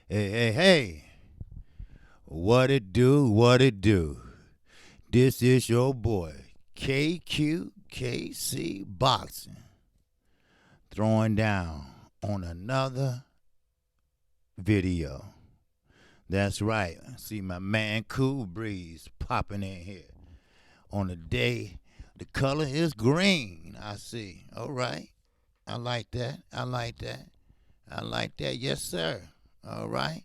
Hey, hey, hey. What it do? What it do? This is your boy, KQKC Boxing, throwing down on another video. That's right. See my man Cool Breeze popping in here. On the day, the color is green. I see. All right. I like that. I like that. I like that. Yes, sir. All right.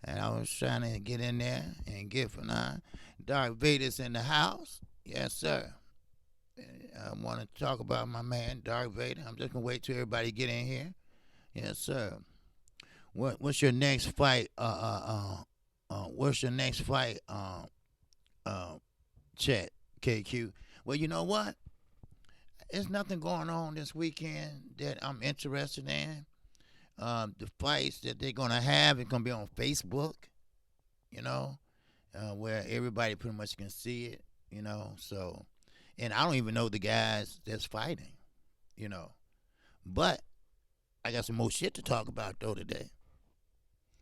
And I was trying to get in there and get for nine. Dark Vader's in the house. Yes, sir. I want to talk about my man, Dark Vader. I'm just going to wait till everybody get in here. Yes, sir. What's your next fight? What's your next fight? Chat, KQ. Well, you know what? There's nothing going on this weekend that I'm interested in. The fights that they're going to have, it's going to be on Facebook, you know, where everybody pretty much can see it, you know. So, and I don't even know the guys that's fighting, you know. But I got some more shit to talk about, though, today.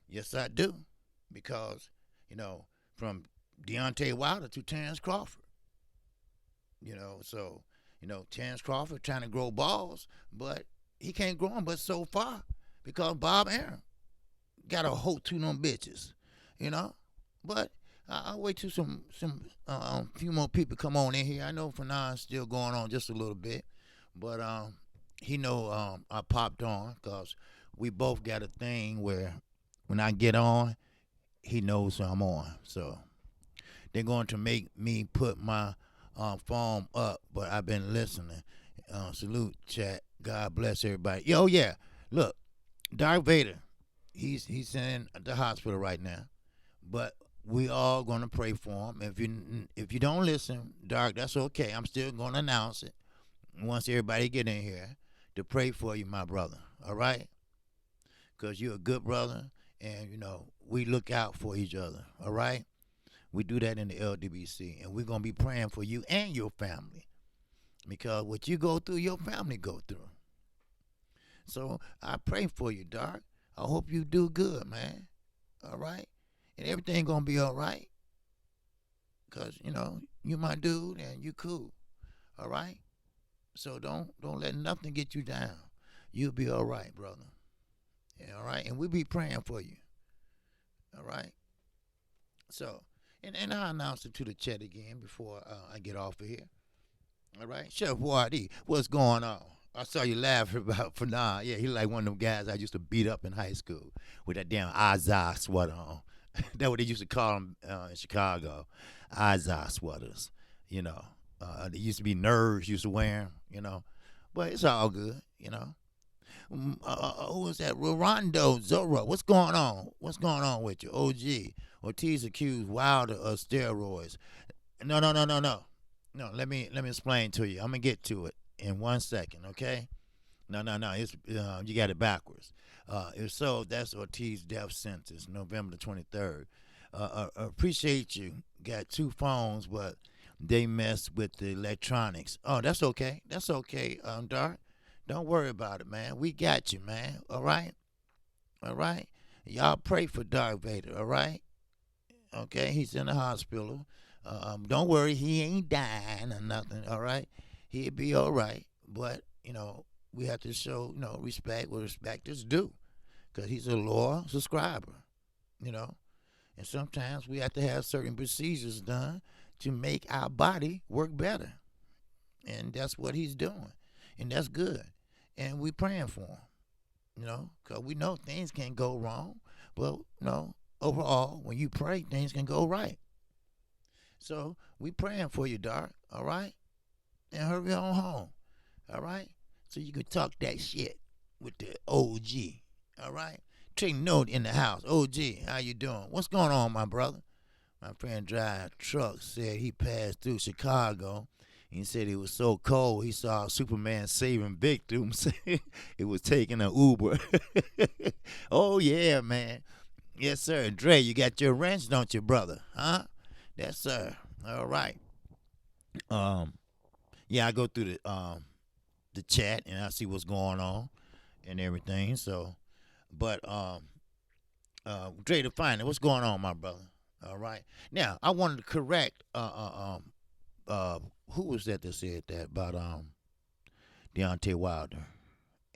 Yes, I do. Because, you know, from Deontay Wilder to Terrence Crawford, you know. So, you know, Terrence Crawford trying to grow balls, but he can't grow them but so far because Bob Arum got a hold to them bitches, you know. But I'll wait till some few more people come on in here. I know for now it's still going on just a little bit, but he know I popped on because we both got a thing where when I get on, he knows I'm on. So they're going to make me put my phone up, but I've been listening. Salute, chat. God bless everybody. Yo, yeah. Look, Darth Vader, he's in the hospital right now, but we all gonna pray for him. If you don't listen, Dark, that's okay. I'm still gonna announce it once everybody get in here to pray for you, my brother. All right, cause you're a good brother, and you know we look out for each other. All right, we do that in the LDBC, and we're gonna be praying for you and your family because what you go through, your family go through. So I pray for you, Dark. I hope you do good, man. All right? And everything gonna be all right. Cause, you know, you my dude and you cool. All right? So don't let nothing get you down. You'll be all right, brother. Yeah, all right? And we'll be praying for you. All right? So, and I announce it to the chat again before I get off of here. All right? Chef Wardy, what's going on? I saw you laughing about Fanan. Yeah, he like one of them guys I used to beat up in high school with that damn Izod sweater on. That's what they used to call them in Chicago, Izod sweaters. You know, they used to be nerds used to wear them. You know, but it's all good. You know. Who was that? Rondo Zorro. What's going on? What's going on with you? OG. Ortiz accused Wilder of steroids. No, no, no, no, no. No, let me explain to you. I'm gonna get to it in 1 second, okay? No, no, no. It's you got it backwards. If so, that's Ortiz death sentence, November the 23rd. Appreciate you. Got two phones, but they mess with the electronics. Oh, that's okay. That's okay, Dark. Don't worry about it, man. We got you, man. All right? All right? Y'all pray for Darth Vader, all right? Okay? He's in the hospital. Don't worry, he ain't dying or nothing, all right? He'll be all right. But, you know, we have to show, you know, respect where respect is due because he's a loyal subscriber, you know? And sometimes we have to have certain procedures done to make our body work better. And that's what he's doing. And that's good. And we praying for him, you know, because we know things can go wrong. But, you know, overall, when you pray, things can go right. So we praying for you, Dark, all right? And hurry on home, all right? So you can talk that shit with the OG, all right? Trey Note in the house. OG, how you doing? What's going on, my brother? My friend drive truck said he passed through Chicago. He said it was so cold he saw Superman saving victims. It was taking an Uber. Oh yeah, man. Yes, sir. Dre, you got your wrench, don't you, brother? Huh? Yes, sir. All right. Um, yeah, I go through the chat and I see what's going on and everything. So, but Dre Define, what's going on, my brother? All right. Now, I wanted to correct who was that said that about Deontay Wilder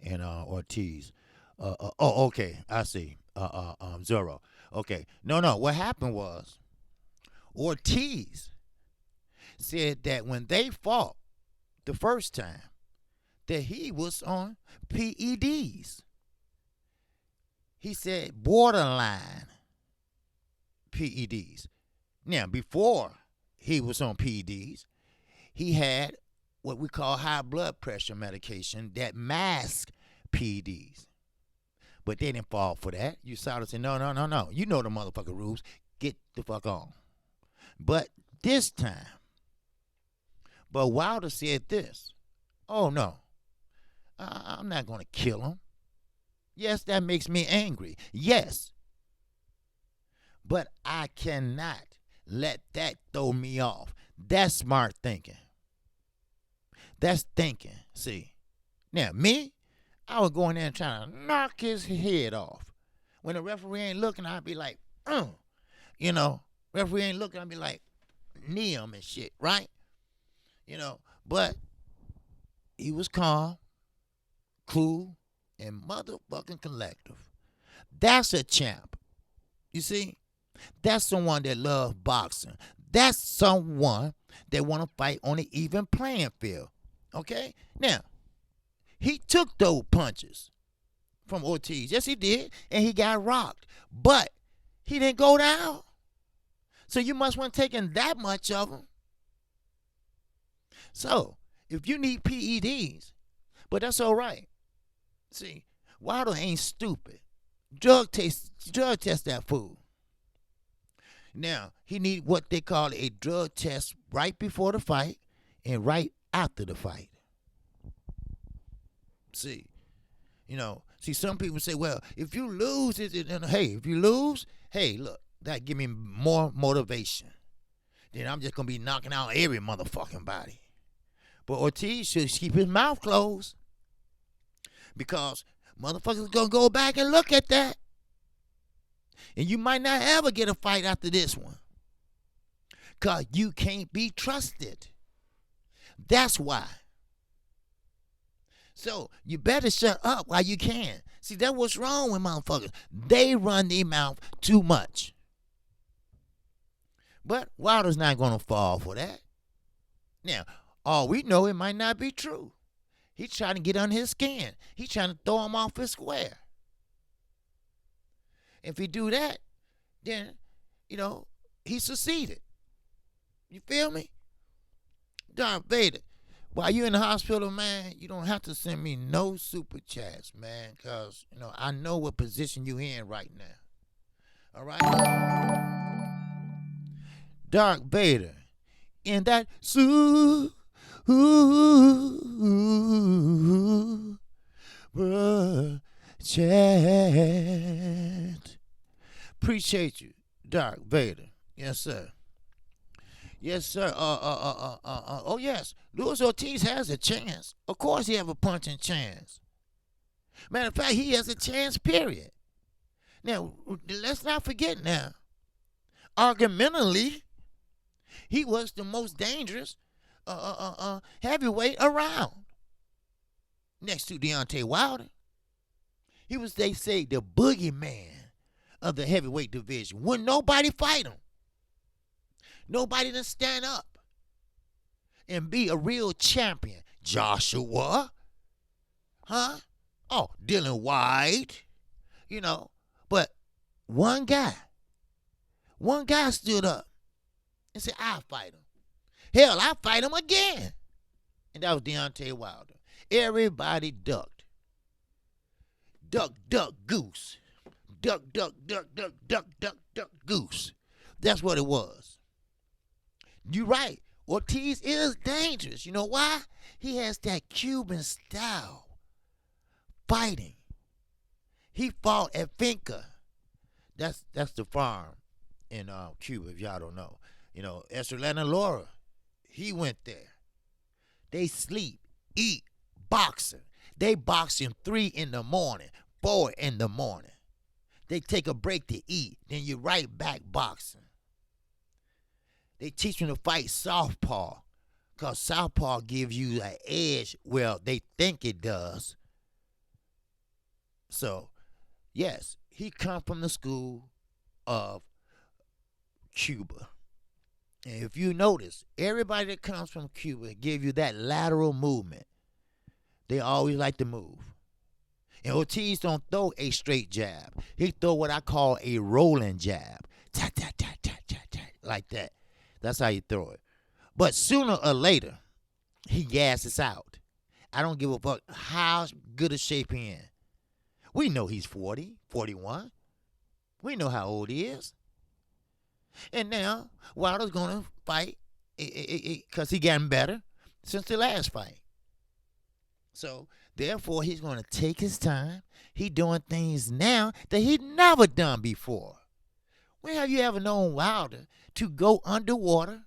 and Ortiz. Oh, okay, I see. Zero. Okay, no. What happened was Ortiz said that when they fought the first time, that he was on PEDs. He said borderline PEDs. Now, before he was on PEDs, he had what we call high blood pressure medication that masked PEDs. But they didn't fall for that. You saw it say, no. You know the motherfucking rules. Get the fuck on. But this time, Wilder said this. Oh, no. I'm not going to kill him. Yes, that makes me angry. Yes. But I cannot let that throw me off. That's smart thinking. That's thinking. See. Now, me, I would go in there and try to knock his head off. When the referee ain't looking, I'd be like, you know, referee ain't looking, I'd be like, knee him and shit, right? You know, but he was calm, cool, and motherfucking collective. That's a champ. You see? That's someone that loves boxing. That's someone that want to fight on an even playing field. Okay? Now, he took those punches from Ortiz. Yes, he did. And he got rocked. But he didn't go down. So you must want taking that much of them. So, if you need PEDs, but that's all right. See, Wilder ain't stupid. Drug test that fool. Now, he need what they call a drug test right before the fight and right after the fight. See, some people say, well, if you lose, if you lose, look, that give me more motivation. Then I'm just going to be knocking out every motherfucking body. But Ortiz should keep his mouth closed because motherfuckers going to go back and look at that. And you might not ever get a fight after this one because you can't be trusted. That's why. So you better shut up while you can. See, that's what's wrong with motherfuckers. They run their mouth too much. But Wilder's not going to fall for that. Now, all we know, it might not be true. He's trying to get under his skin. He's trying to throw him off his square. If he do that, then, he succeeded. You feel me? Darth Vader, while you in the hospital, man, you don't have to send me no super chats, man, because, I know what position you in right now. All right? Darth Vader, in that super chat. Appreciate you, Darth Vader. Yes, sir. Yes, sir. Oh, yes. Luis Ortiz has a chance. Of course he have a punching chance. Matter of fact, he has a chance, period. Now, let's not forget now. Argumentally, he was the most dangerous heavyweight around. Next to Deontay Wilder. He was, they say, the boogeyman of the heavyweight division. Wouldn't nobody fight him. Nobody to stand up and be a real champion. Joshua. Huh? Oh, Dylan White. But one guy stood up and said, I'll fight him. Hell, I'll fight him again. And that was Deontay Wilder. Everybody ducked. Duck, duck, goose. Duck, duck, duck, duck, duck, duck, duck, goose. That's what it was. You're right. Ortiz is dangerous. You know why? He has that Cuban style fighting. He fought at Finca. That's the farm in Cuba, if y'all don't know. Estrelana Laura, he went there. They sleep, eat, boxing. They boxing 3 in the morning, 4 in the morning. They take a break to eat. Then you right back boxing. They teach them to fight southpaw. Because southpaw gives you an edge. Well, they think it does. So, yes, he come from the school of Cuba. And if you notice, everybody that comes from Cuba give you that lateral movement. They always like to move. And Ortiz don't throw a straight jab. He throw what I call a rolling jab. Tat, tat, tat, tat, tat, tat, like that. That's how you throw it. But sooner or later, he gasses out. I don't give a fuck how good a shape he in. We know he's 40, 41. We know how old he is. And now, Wilder's going to fight because he gotten better since the last fight. So, therefore, he's going to take his time. He doing things now that he never done before. When have you ever known Wilder to go underwater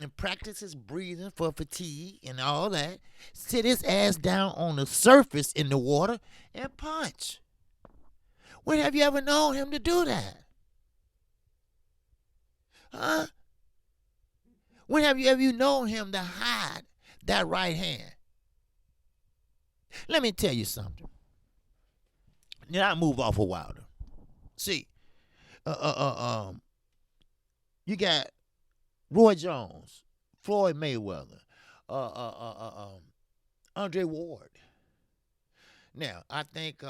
and practice his breathing for fatigue and all that, sit his ass down on the surface in the water and punch? When have you ever known him to do that? Huh? When have you ever known him to hide that right hand? Let me tell you something. Now I move off of Wilder. See, you got Roy Jones, Floyd Mayweather, Andre Ward. Now, I think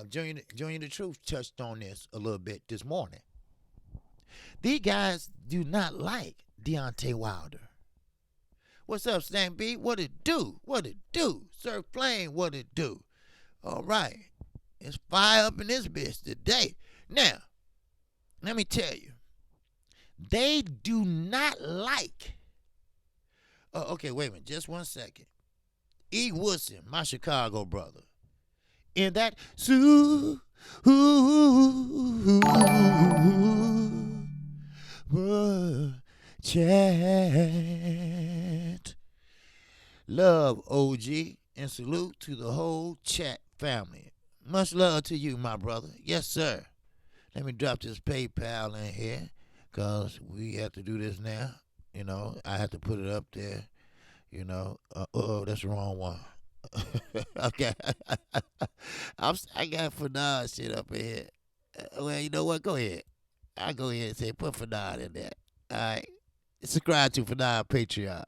Junior the Truth touched on this a little bit this morning. These guys do not like Deontay Wilder. What's up, Stan B? What it do? What it do? Sir Flame, what it do? All right. It's fire up in this bitch today. Now, let me tell you. They do not like. Okay, wait a minute. Just 1 second. E. Woodson, my Chicago brother. In that chat. Love, OG, and salute to the whole chat family. Much love to you, my brother. Yes, sir. Let me drop this PayPal in here, because we have to do this now. You know, I have to put it up there. You know, that's the wrong one. Okay. I got Fernand shit up in here. Well, you know what? Go ahead. I'll go ahead and say put Fernand in there. All right. Subscribe to Fernand Patreon.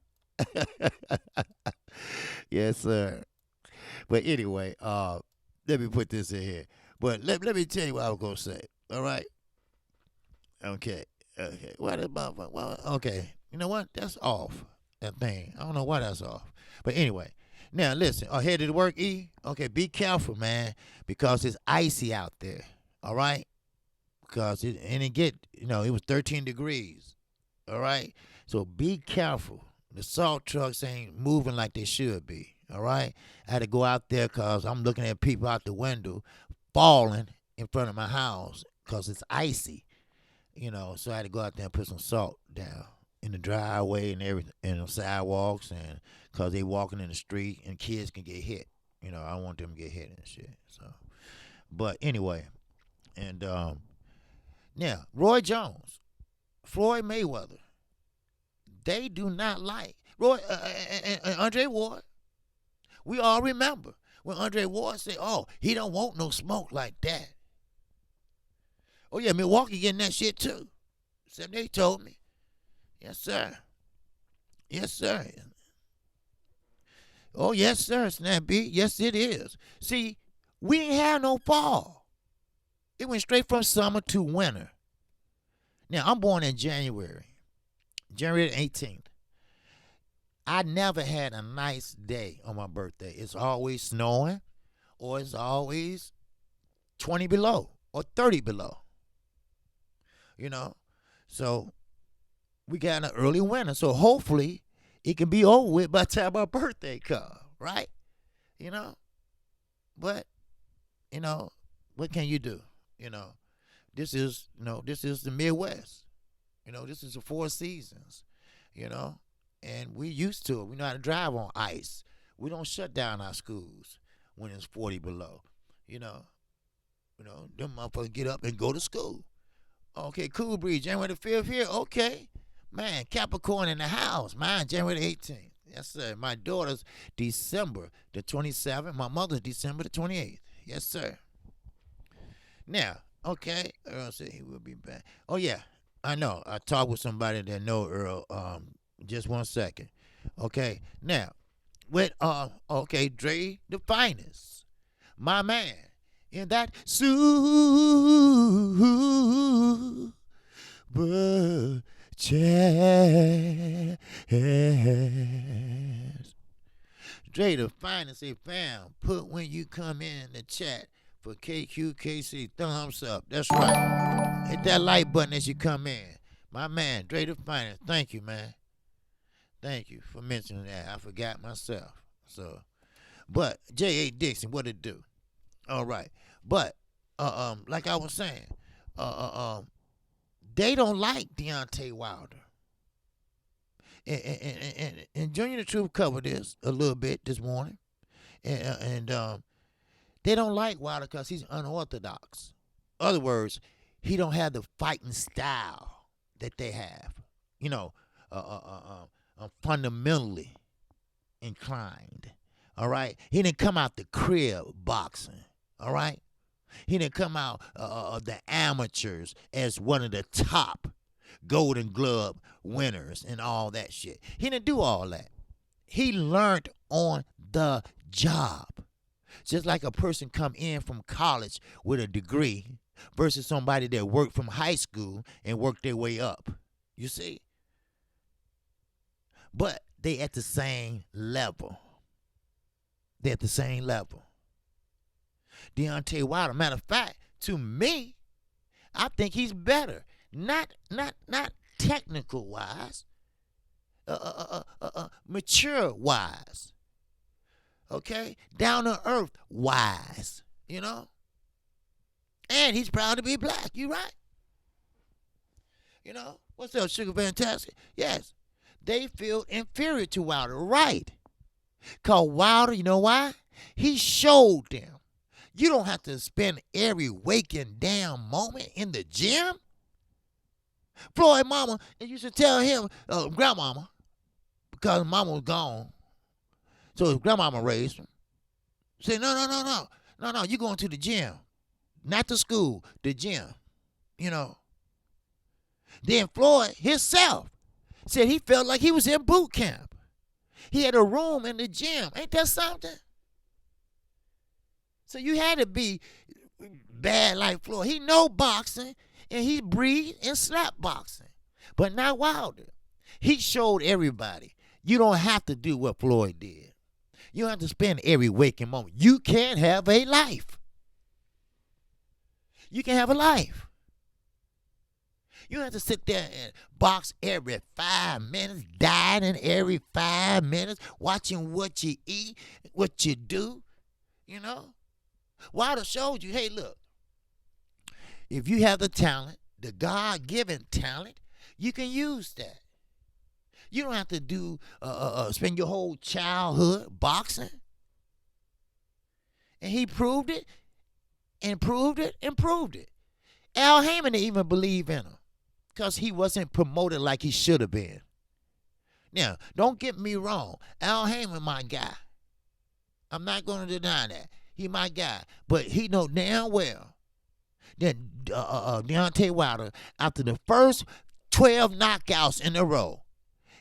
Yes, sir. But anyway, let me put this in here. But let me tell you what I was going to say. All right? Okay. What about, well, okay. You know what? That's off. That thing. I don't know why that's off. But anyway. Now, listen. Headed to work, E? Okay, be careful, man. Because it's icy out there. All right? Because it was 13 degrees. All right? So be careful. The salt trucks ain't moving like they should be. All right? I had to go out there because I'm looking at people out the window falling in front of my house because it's icy. You know, so I had to go out there and put some salt down in the driveway and everything, and the sidewalks, and because they walking in the street and kids can get hit. You know, I don't want them to get hit and shit. So, but anyway, and now Roy Jones, Floyd Mayweather, they do not like Roy and Andre Ward. We all remember when Andre Ward said, "Oh, he don't want no smoke like that." Oh yeah, Milwaukee getting that shit too. So they told me. Yes, sir. Yes, sir. Oh, yes, sir, Snappy. Yes, it is. See, we ain't have no fall. It went straight from summer to winter. Now, I'm born in January the 18th. I never had a nice day on my birthday. It's always snowing, or it's always 20 below or 30 below. You know? So, we got an early winter. So, hopefully, it can be over with by the time my birthday comes, right? You know? But, you know, what can you do? You know, this is the Midwest. You know, this is the 4 seasons, you know, and we used to it. We know how to drive on ice. We don't shut down our schools when it's 40 below, you know. Them motherfuckers get up and go to school. Okay, cool breeze. January the 5th here. Okay. Man, Capricorn in the house. Mine, January the 18th. Yes, sir. My daughter's December the 27th. My mother's December the 28th. Yes, sir. Now, okay. Earl said he will be back. Oh, yeah. I know. I talked with somebody that know Earl. Just 1 second. Okay. Now, with okay, Dre the finest. My man. In that super chest. Dre the finest. Say, fam, put when you come in the chat for KQKC. Thumbs up. That's right. Hit that like button as you come in. My man, Dre the finest. Thank you, man. Thank you for mentioning that. I forgot myself. So, but J.A. Dixon, what it do? All right. But like I was saying, they don't like Deontay Wilder. And Junior the Truth covered this a little bit this morning. And they don't like Wilder because he's unorthodox. In other words, he don't have the fighting style that they have. Fundamentally inclined. All right? He didn't come out the crib boxing. All right? He didn't come out of the amateurs as one of the top Golden Glove winners and all that shit. He didn't do all that. He learned on the job. Just like a person come in from college with a degree versus somebody that worked from high school and worked their way up. You see? But they at the same level. They're at the same level. Deontay Wilder, matter of fact, to me, I think he's better. Not technical wise, mature wise. Okay? Down to earth wise. And he's proud to be black. You right? What's up, Sugar Fantastic? Yes. They feel inferior to Wilder. Right. Because Wilder, you know why? He showed them. You don't have to spend every waking damn moment in the gym. Floyd mama, and you should tell him, grandmama, because mama was gone. So his grandmama raised him. Say, no, you going to the gym. Not to school, the gym. Then Floyd himself said he felt like he was in boot camp. He had a room in the gym. Ain't that something? So you had to be bad like Floyd. He know boxing, and he breathed and slapped boxing. But not Wilder. He showed everybody, you don't have to do what Floyd did. You don't have to spend every waking moment. You can have a life. You can have a life. You don't have to sit there and box every 5 minutes, dieting every 5 minutes, watching what you eat, what you do, Wilder showed you, hey, look, if you have the talent, the God-given talent, you can use that. You don't have to do spend your whole childhood boxing. And he proved it, and proved it, and proved it. Al Heyman didn't even believe in him because he wasn't promoted like he should have been. Now, don't get me wrong. Al Heyman, my guy. I'm not going to deny that. He my guy. But he know damn well that Deontay Wilder, after the first 12 knockouts in a row,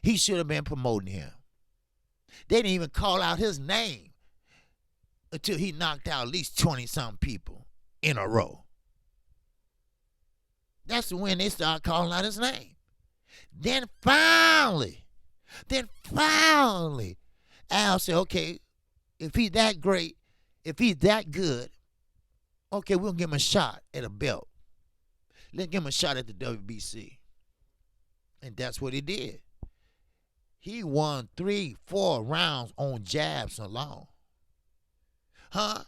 he should have been promoting him. They didn't even call out his name until he knocked out at least 20-something people in a row. That's when they started calling out his name. Then finally, Al said, okay, if he's that great, if he's that good, okay, we'll give him a shot at a belt. Let's give him a shot at the WBC. And that's what he did. He won 3-4 rounds on jabs alone. Huh?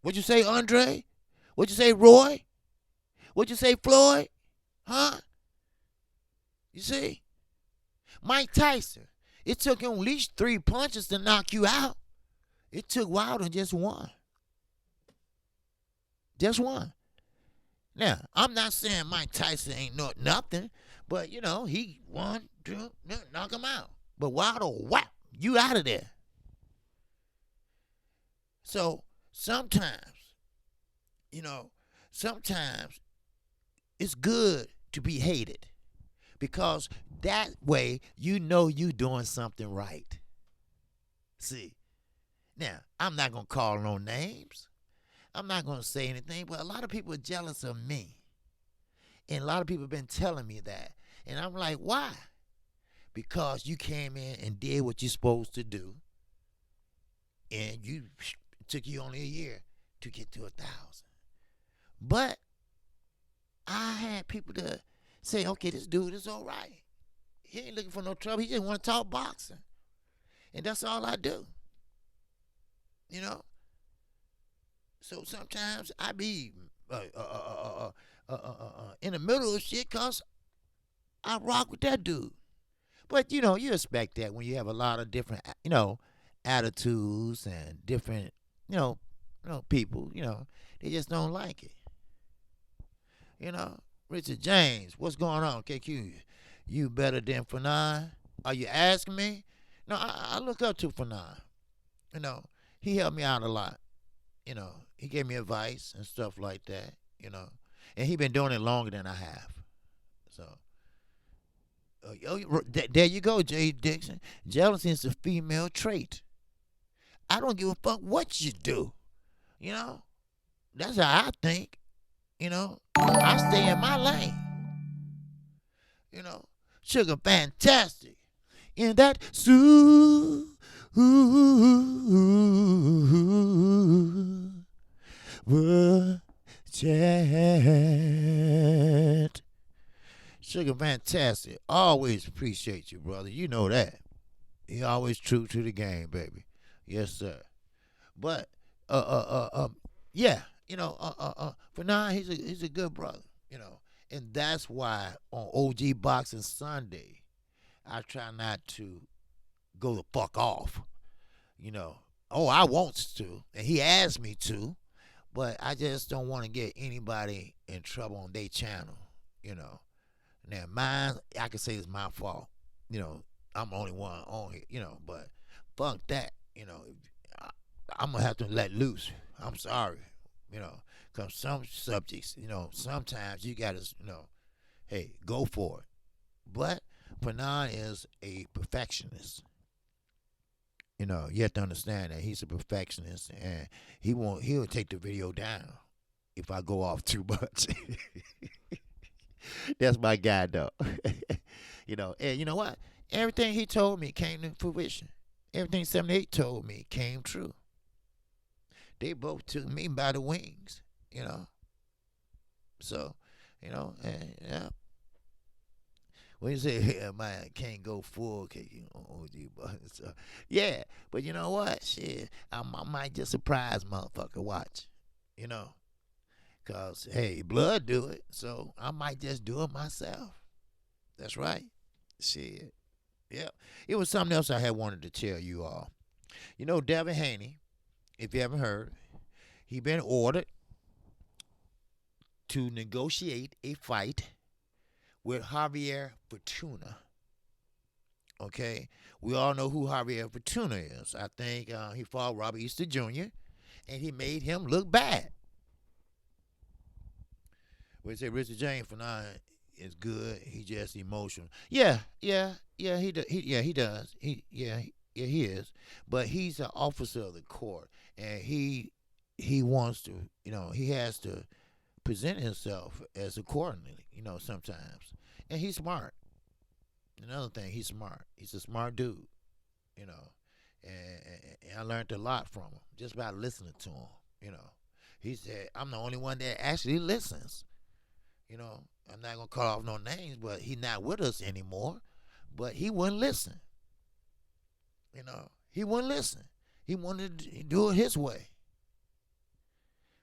What'd you say, Andre? What'd you say, Roy? What'd you say, Floyd? Huh? You see? Mike Tyson. It took him at least 3 punches to knock you out. It took Wilder just one. Just one. Now, I'm not saying Mike Tyson ain't nothing, but he one, two, knock him out. But Wilder, whap, you out of there. So sometimes, you know, sometimes it's good to be hated because that way you doing something right. See, now I'm not gonna call no names. I'm not gonna say anything, but a lot of people are jealous of me, and a lot of people have been telling me that, and I'm like, why? Because you came in and did what you're supposed to do, and it took you only a year to get to 1,000. But I had people to say, okay, this dude is all right. He ain't looking for no trouble. He just want to talk boxing. And that's all I do. You know? So sometimes I be in the middle of shit because I rock with that dude. But, you expect that when you have a lot of different, attitudes and different, people, they just don't like it. Richard James, what's going on, KQ? You better than Fanon? Are you asking me? No, I look up to Fanon. He helped me out a lot. He gave me advice and stuff like that, And he been doing it longer than I have. So, there you go, Jay Dixon. Jealousy is a female trait. I don't give a fuck what you do. That's how I think. I stay in my lane. Sugar fantastic. In that super chat. Sugar fantastic. Always appreciate you, brother. You know that. He always true to the game, baby. Yes, sir. But yeah. For now, he's a good brother, and that's why on OG Boxing Sunday, I try not to go the fuck off, Oh, I want to, and he asked me to, but I just don't want to get anybody in trouble on their channel, Now, mine, I can say it's my fault, I'm the only one on here, but fuck that, I'm gonna have to let loose. I'm sorry. Because some subjects, sometimes you got to, hey, go for it. But Fanon is a perfectionist. You have to understand that he's a perfectionist, and he'll take the video down if I go off too much. That's my guy, though. And you know what? Everything he told me came to fruition. Everything 78 told me came true. They both took me by the wings, So, and yeah. When you say, hey, man, can't go full, so, yeah. But you know what? Shit, I might just surprise motherfucker watch, Because, hey, blood do it, so I might just do it myself. That's right. Shit. Yeah. It was something else I had wanted to tell you all. Devin Haney, if you haven't heard, he been ordered to negotiate a fight with Javier Fortuna. Okay? We all know who Javier Fortuna is. I think he fought Robert Easter Jr., and he made him look bad. We say Richard James for now is good. He just emotional. Yeah, he does. He is. But he's an officer of the court, and he wants to, he has to present himself as accordingly, sometimes. And he's smart. Another thing, he's smart. He's a smart dude, and I learned a lot from him just by listening to him, He said, I'm the only one that actually listens. I'm not going to call off no names, but he's not with us anymore. But he wouldn't listen. He wouldn't listen. He wanted to do it his way.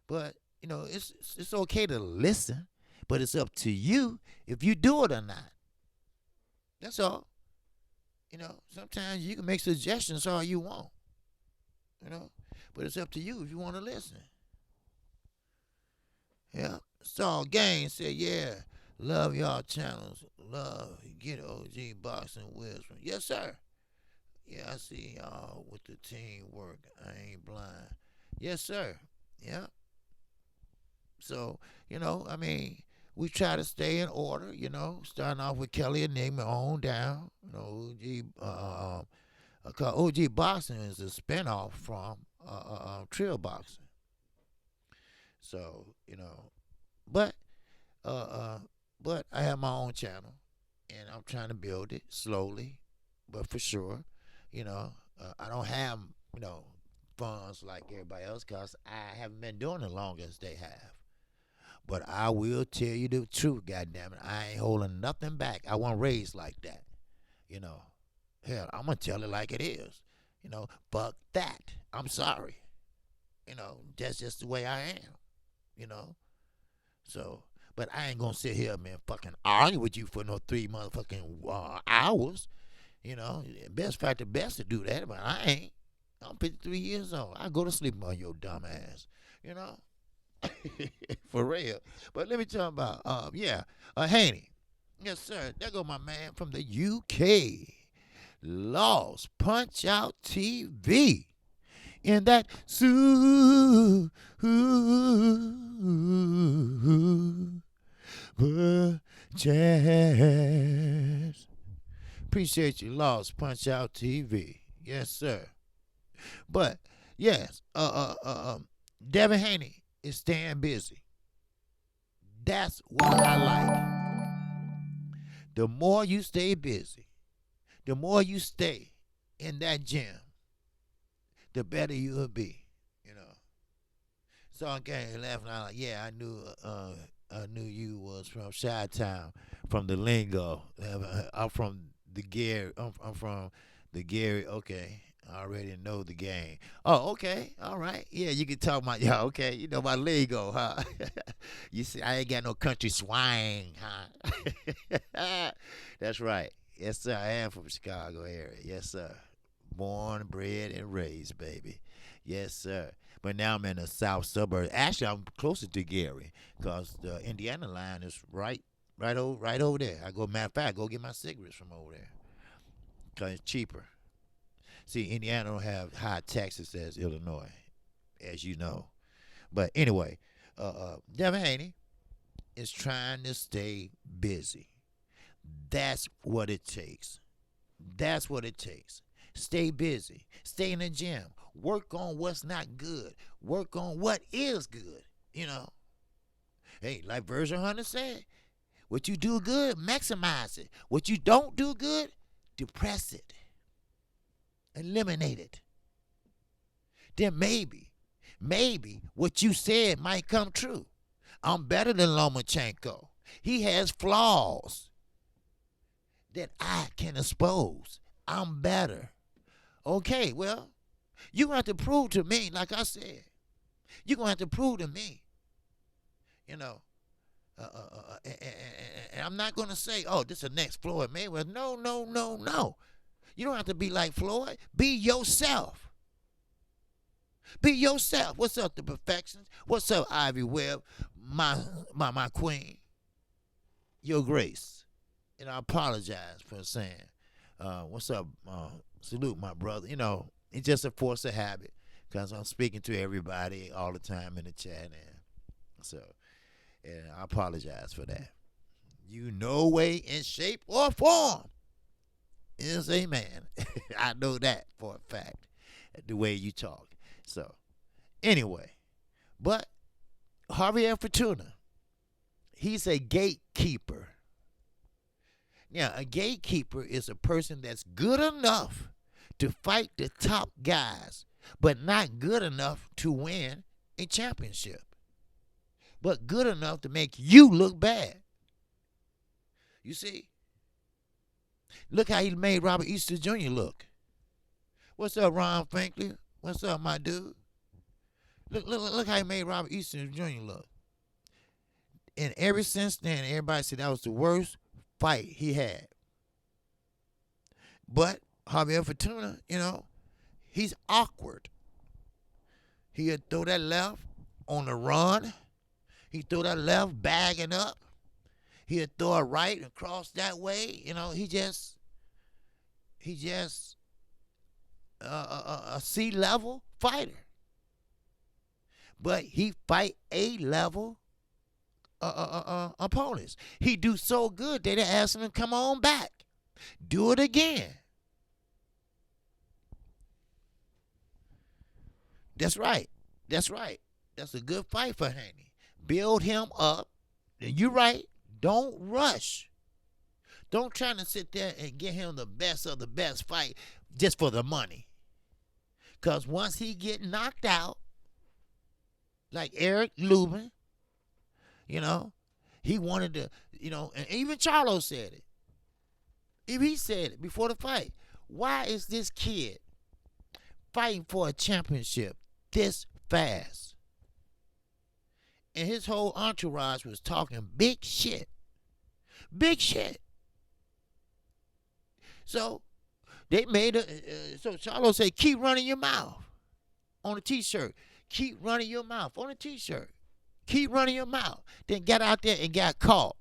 But, it's okay to listen, but it's up to you if you do it or not. That's all. Sometimes you can make suggestions all you want. But it's up to you if you want to listen. Yeah. Saul Gaines said, yeah, love y'all channels. Love, get OG Boxing Wisdom. Yes, sir. Yeah, I see y'all with the teamwork. I ain't blind. Yes, sir. Yeah. So, I mean, we try to stay in order, starting off with Kelly Enigma on down. OG Boxing is a spinoff from Trill Boxing. So, but uh, uh, but I have my own channel, and I'm trying to build it slowly, but for sure. I don't have funds like everybody else because I haven't been doing it long as they have. But I will tell you the truth, goddammit. I ain't holding nothing back. I wasn't raised like that. You know. Hell, I'm gonna tell it like it is. Fuck that. I'm sorry. That's just the way I am. You know. So, but I ain't gonna sit here, man, fucking argue with you for no 3 motherfucking hours. Best fact the best to do that, but I ain't. I'm 53 years old. I go to sleep on your dumb ass. You know. For real. But let me tell you about Haney. Yes, sir. There go my man from the UK. Lost Punch Out TV. In that jazz. Appreciate you, Lost Punch Out TV. Yes, sir. But yes, Devin Haney is staying busy. That's what I like. The more you stay busy, the more you stay in that gym, the better you'll be. So I came laughing out like, yeah, I knew you was from Chi-Town, from the lingo. I'm from the Gary. I'm from the Gary. Okay, I already know the game. Oh, okay, all right. Yeah, you can talk my okay. You know my lingo, huh? You see, I ain't got no country swang, huh? That's right. Yes, sir. I am from Chicago area. Yes, sir. Born, bred, and raised, baby. Yes, sir. But now I'm in the south suburbs. Actually, I'm closer to Gary because the Indiana line is right over there. Matter of fact, I go get my cigarettes from over there because it's cheaper. See, Indiana don't have high taxes as Illinois, as you know. But anyway, Devin Haney is trying to stay busy. That's what it takes. That's what it takes. Stay busy. Stay in the gym. Work on what's not good. Work on what is good. Hey, like Virgil Hunter said, what you do good, maximize it. What you don't do good, depress it. Eliminate it. Then maybe what you said might come true. I'm better than Lomachenko. He has flaws that I can expose. I'm better. Okay, well, you're going to have to prove to me, like I said, you're going to have to prove to me, and I'm not going to say, oh, this is the next Floyd Mayweather. No, no, no, no. You don't have to be like Floyd. Be yourself. Be yourself. What's up, the Perfections? What's up, Ivy Webb, my queen? Your Grace. And I apologize for saying, what's up, salute my brother. It's just a force of habit because I'm speaking to everybody all the time in the chat. And I apologize for that. You no way in shape or form is a man. I know that for a fact, the way you talk. So, anyway, but Javier Fortuna, he's a gatekeeper. Now, a gatekeeper is a person that's good enough to fight the top guys, but not good enough to win a championship, but good enough to make you look bad. You see? Look how he made Robert Easter Jr. look. What's up, Ron Finkley? What's up, my dude? Look how he made Robert Easter Jr. look. And ever since then, everybody said that was the worst fight he had. But Javier Fortuna, he's awkward. He'll throw that left on the run. He throw that left bagging up. He'll throw a right and cross that way. He just a C-level fighter. But he fight A-level opponents. He do so good they ask him to come on back. Do it again. That's right. That's right. That's a good fight for Haney. Build him up. And you're right. Don't rush. Don't try to sit there and get him the best of the best fight just for the money. Because once he get knocked out, like Eric Lubin, he wanted to, and even Charlo said it. He said it before the fight. Why is this kid fighting for a championship this fast? And his whole entourage was talking big shit. Big shit. So they made so Charlo said, keep running your mouth on a t-shirt. Keep running your mouth on a t-shirt. Keep running your mouth. Then got out there and got caught.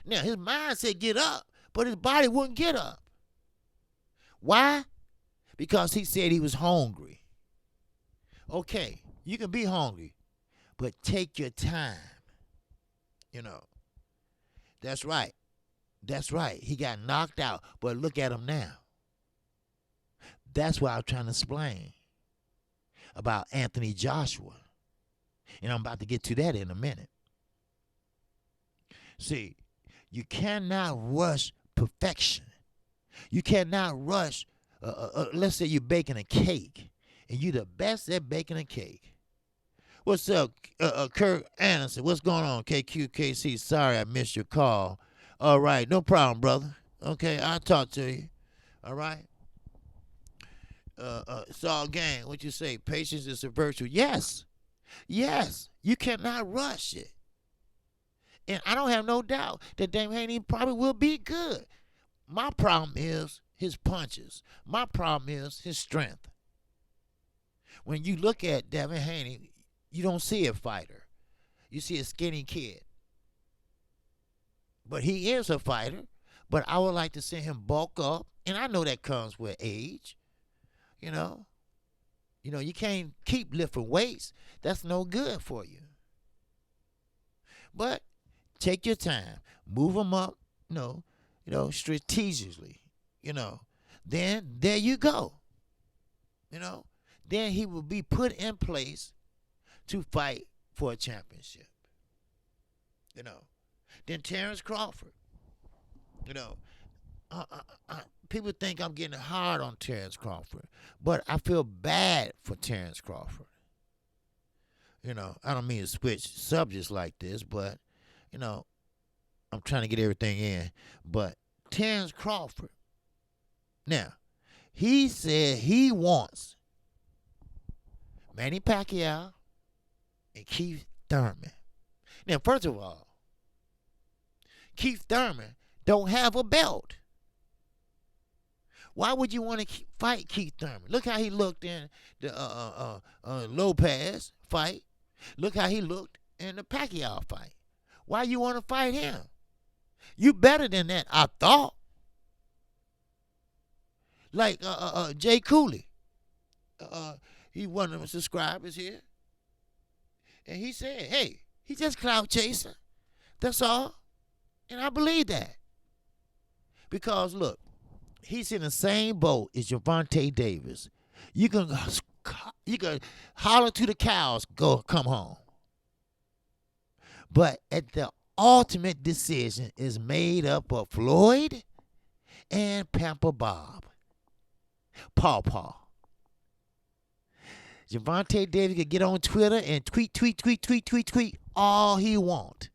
Now, his mind said get up, but his body wouldn't get up. Why? Because he said he was hungry. Okay, you can be hungry, but take your time. That's right. That's right. He got knocked out, but look at him now. That's what I'm trying to explain about Anthony Joshua. And I'm about to get to that in a minute. See, you cannot rush perfection. You cannot rush, let's say you're baking a cake, and you're the best at baking a cake. What's up, Kurt Anderson? What's going on, KQKC? Sorry I missed your call. All right, no problem, brother. Okay, I'll talk to you. All right? Saul Gang, what you say? Patience is a virtue. Yes. Yes. You cannot rush it. And I don't have no doubt that Dame Haney probably will be good. My problem is his punches. My problem is his strength. When you look at Devin Haney, you don't see a fighter. You see a skinny kid. But he is a fighter. But I would like to see him bulk up. And I know that comes with age. You can't keep lifting weights. That's no good for you. But take your time. Move him up, strategically. Then there you go. Then he will be put in place to fight for a championship. Then Terrence Crawford. People think I'm getting hard on Terrence Crawford, but I feel bad for Terrence Crawford. I don't mean to switch subjects like this, but, I'm trying to get everything in. But Terrence Crawford, now, he said he wants Manny Pacquiao and Keith Thurman. Now, first of all, Keith Thurman don't have a belt. Why would you want to fight Keith Thurman? Look how he looked in the Lopez fight. Look how he looked in the Pacquiao fight. Why you want to fight him? You better than that, I thought. Like Jay Cooley. He one of the subscribers here. And he said, hey, he's just clout chasing. That's all. And I believe that. Because, look, he's in the same boat as Gervonta Davis. You can holler to the cows, come home. But at the ultimate decision is made up of Floyd and Pamper Bob. Paw. Gervonta Davis could get on Twitter and tweet all he want.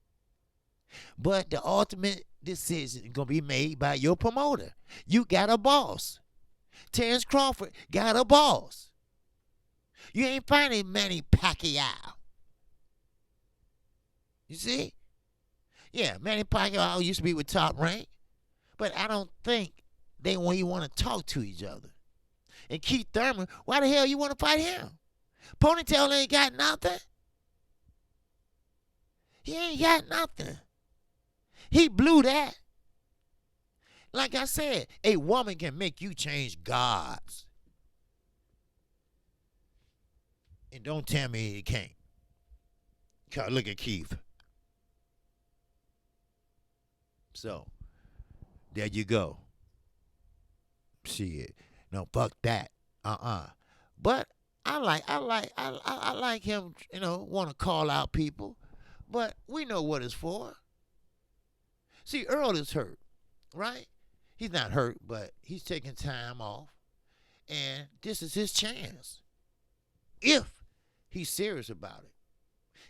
But the ultimate decision is going to be made by your promoter. You got a boss. Terrence Crawford got a boss. You ain't finding Manny Pacquiao. You see? Yeah, Manny Pacquiao used to be with Top Rank, but I don't think they want to talk to each other. And Keith Thurman, why the hell you want to fight him? Ponytail ain't got nothing. He ain't got nothing. He blew that. Like I said, a woman can make you change gods. And don't tell me it can't. 'Cause look at Keith. So, there you go. Shit. No, fuck that. But I like him, want to call out people. But we know what it's for. See, Earl is hurt, right? He's not hurt, but he's taking time off. And this is his chance. If he's serious about it.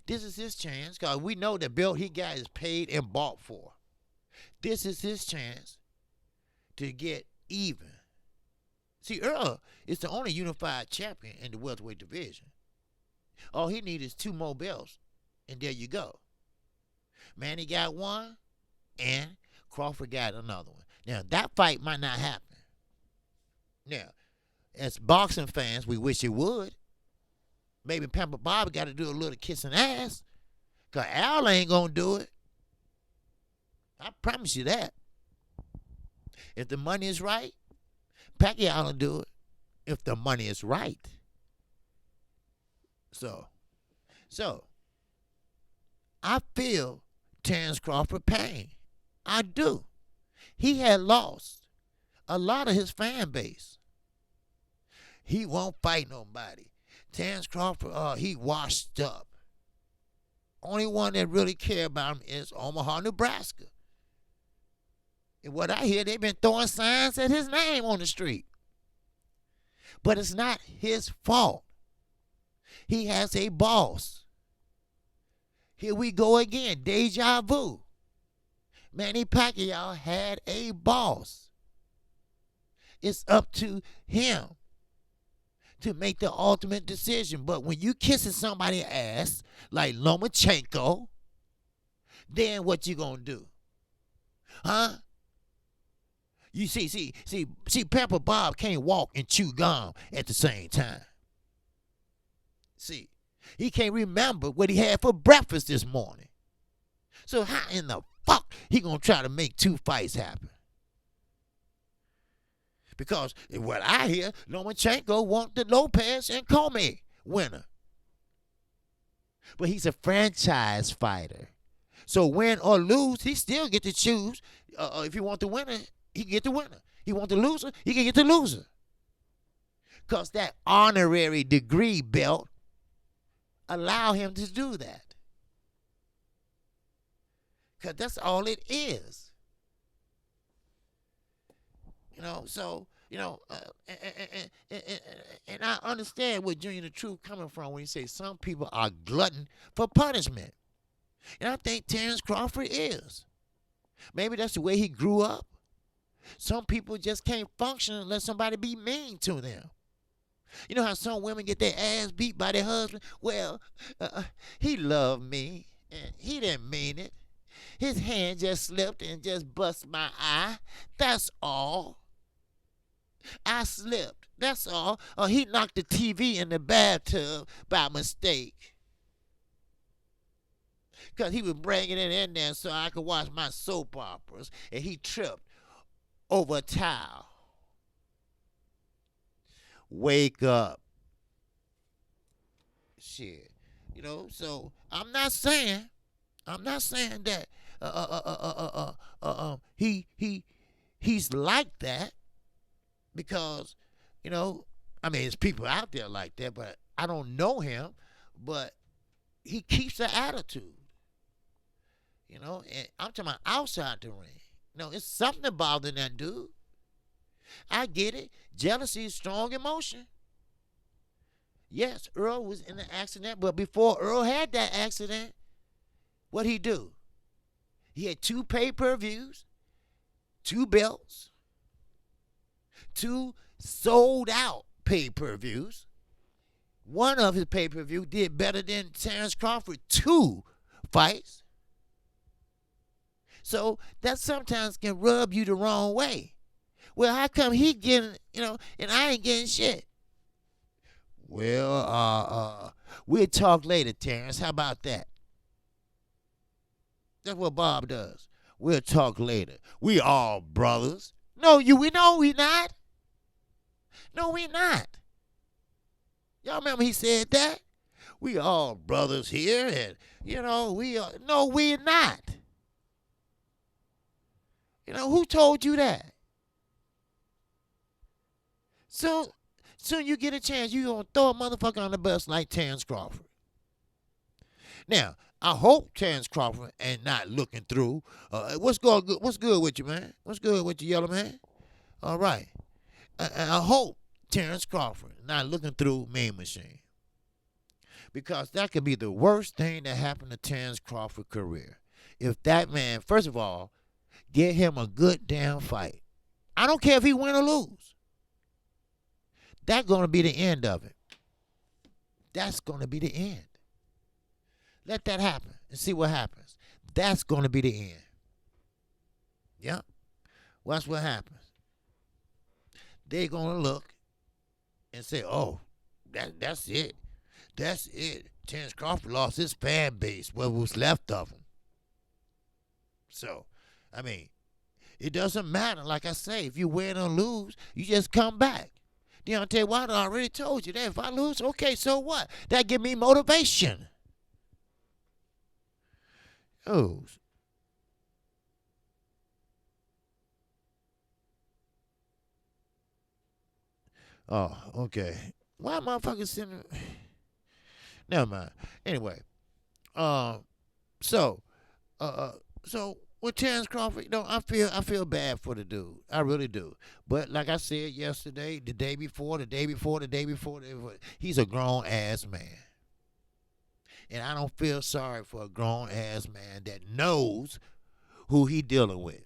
This is his chance, because we know the belt he got is paid and bought for. This is his chance to get even. See, Earl is the only unified champion in the welterweight division. All he needs is 2 more belts, and there you go. Manny got 1, and Crawford got another one. Now, that fight might not happen. Now, as boxing fans, we wish it would. Maybe Pamper Bobby got to do a little kissing ass, because Al ain't going to do it. I promise you that. If the money is right, Pacquiao will do it. If the money is right. So, I feel Terrence Crawford pain. I do. He had lost a lot of his fan base. He won't fight nobody. Terrence Crawford, he washed up. Only one that really care about him is Omaha, Nebraska. And what I hear, they've been throwing signs at his name on the street. But it's not his fault. He has a boss. Here we go again, deja vu. Manny Pacquiao had a boss. It's up to him to make the ultimate decision. But when you kissing somebody's ass like Lomachenko, then what you gonna do? Huh? You see, Pepper Bob can't walk and chew gum at the same time. See, he can't remember what he had for breakfast this morning. So how in the fuck he gonna try to make 2 fights happen? Because what I hear, Lomachenko want the Lopez and Comey winner. But he's a franchise fighter. So win or lose, he still get to choose. If he want the winner, he can get the winner. He want the loser, he can get the loser. Because that honorary degree belt allow him to do that. Because that's all it is. And I understand where Junior the Truth coming from when he says some people are glutton for punishment. And I think Terrence Crawford is. Maybe that's the way he grew up. Some people just can't function unless somebody be mean to them. You know how some women get their ass beat by their husband? Well, he loved me, and he didn't mean it. His hand just slipped and just bust my eye. That's all. I slipped. That's all. Or he knocked the TV in the bathtub by mistake. Because he was bringing it in there so I could watch my soap operas, and he tripped over a towel. Wake up. Shit. So I'm not saying that he's like that, because there's people out there like that, but I don't know him. But he keeps the attitude, and I'm talking about outside the ring. It's something that bothering that dude. I get it. Jealousy is strong emotion. Yes, Earl was in an accident, but before Earl had that accident, what'd he do? He had 2 pay-per-views, 2 belts, 2 sold-out pay-per-views. One of his pay-per-view did better than Terrence Crawford 2 fights. So that sometimes can rub you the wrong way. Well, how come he getting, and I ain't getting shit? Well, we'll talk later, Terrence. How about that? That's what Bob does. We'll talk later. We all brothers. No, we know we not. No, we not. Y'all remember he said that? We all brothers here, and we are. No, we're not. Who told you that? So soon you get a chance, you gonna throw a motherfucker on the bus like Terrence Crawford. Now, I hope Terrence Crawford ain't not looking through. What's good with you, man? What's good with you, yellow man? All right. I hope Terrence Crawford not looking through Mean Machine. Because that could be the worst thing that happened to Terrence Crawford's career. If that man, first of all, get him a good damn fight. I don't care if he win or lose. That's going to be the end of it. That's going to be the end. Let that happen and see what happens. That's going to be the end. Yeah. Watch what happens. They're going to look and say, oh, that's it. That's it. Terrence Crawford lost his fan base, what was left of him. So, I mean, it doesn't matter. Like I say, if you win or lose, you just come back. Deontay Wilder already told you that if I lose, okay, so what? That give me motivation. Oh. Oh, okay. Why motherfuckers sending? Never mind. Anyway, so with Terrence Crawford, I feel bad for the dude. I really do. But like I said yesterday, the day before, he's a grown ass man. And I don't feel sorry for a grown ass man that knows who he dealing with.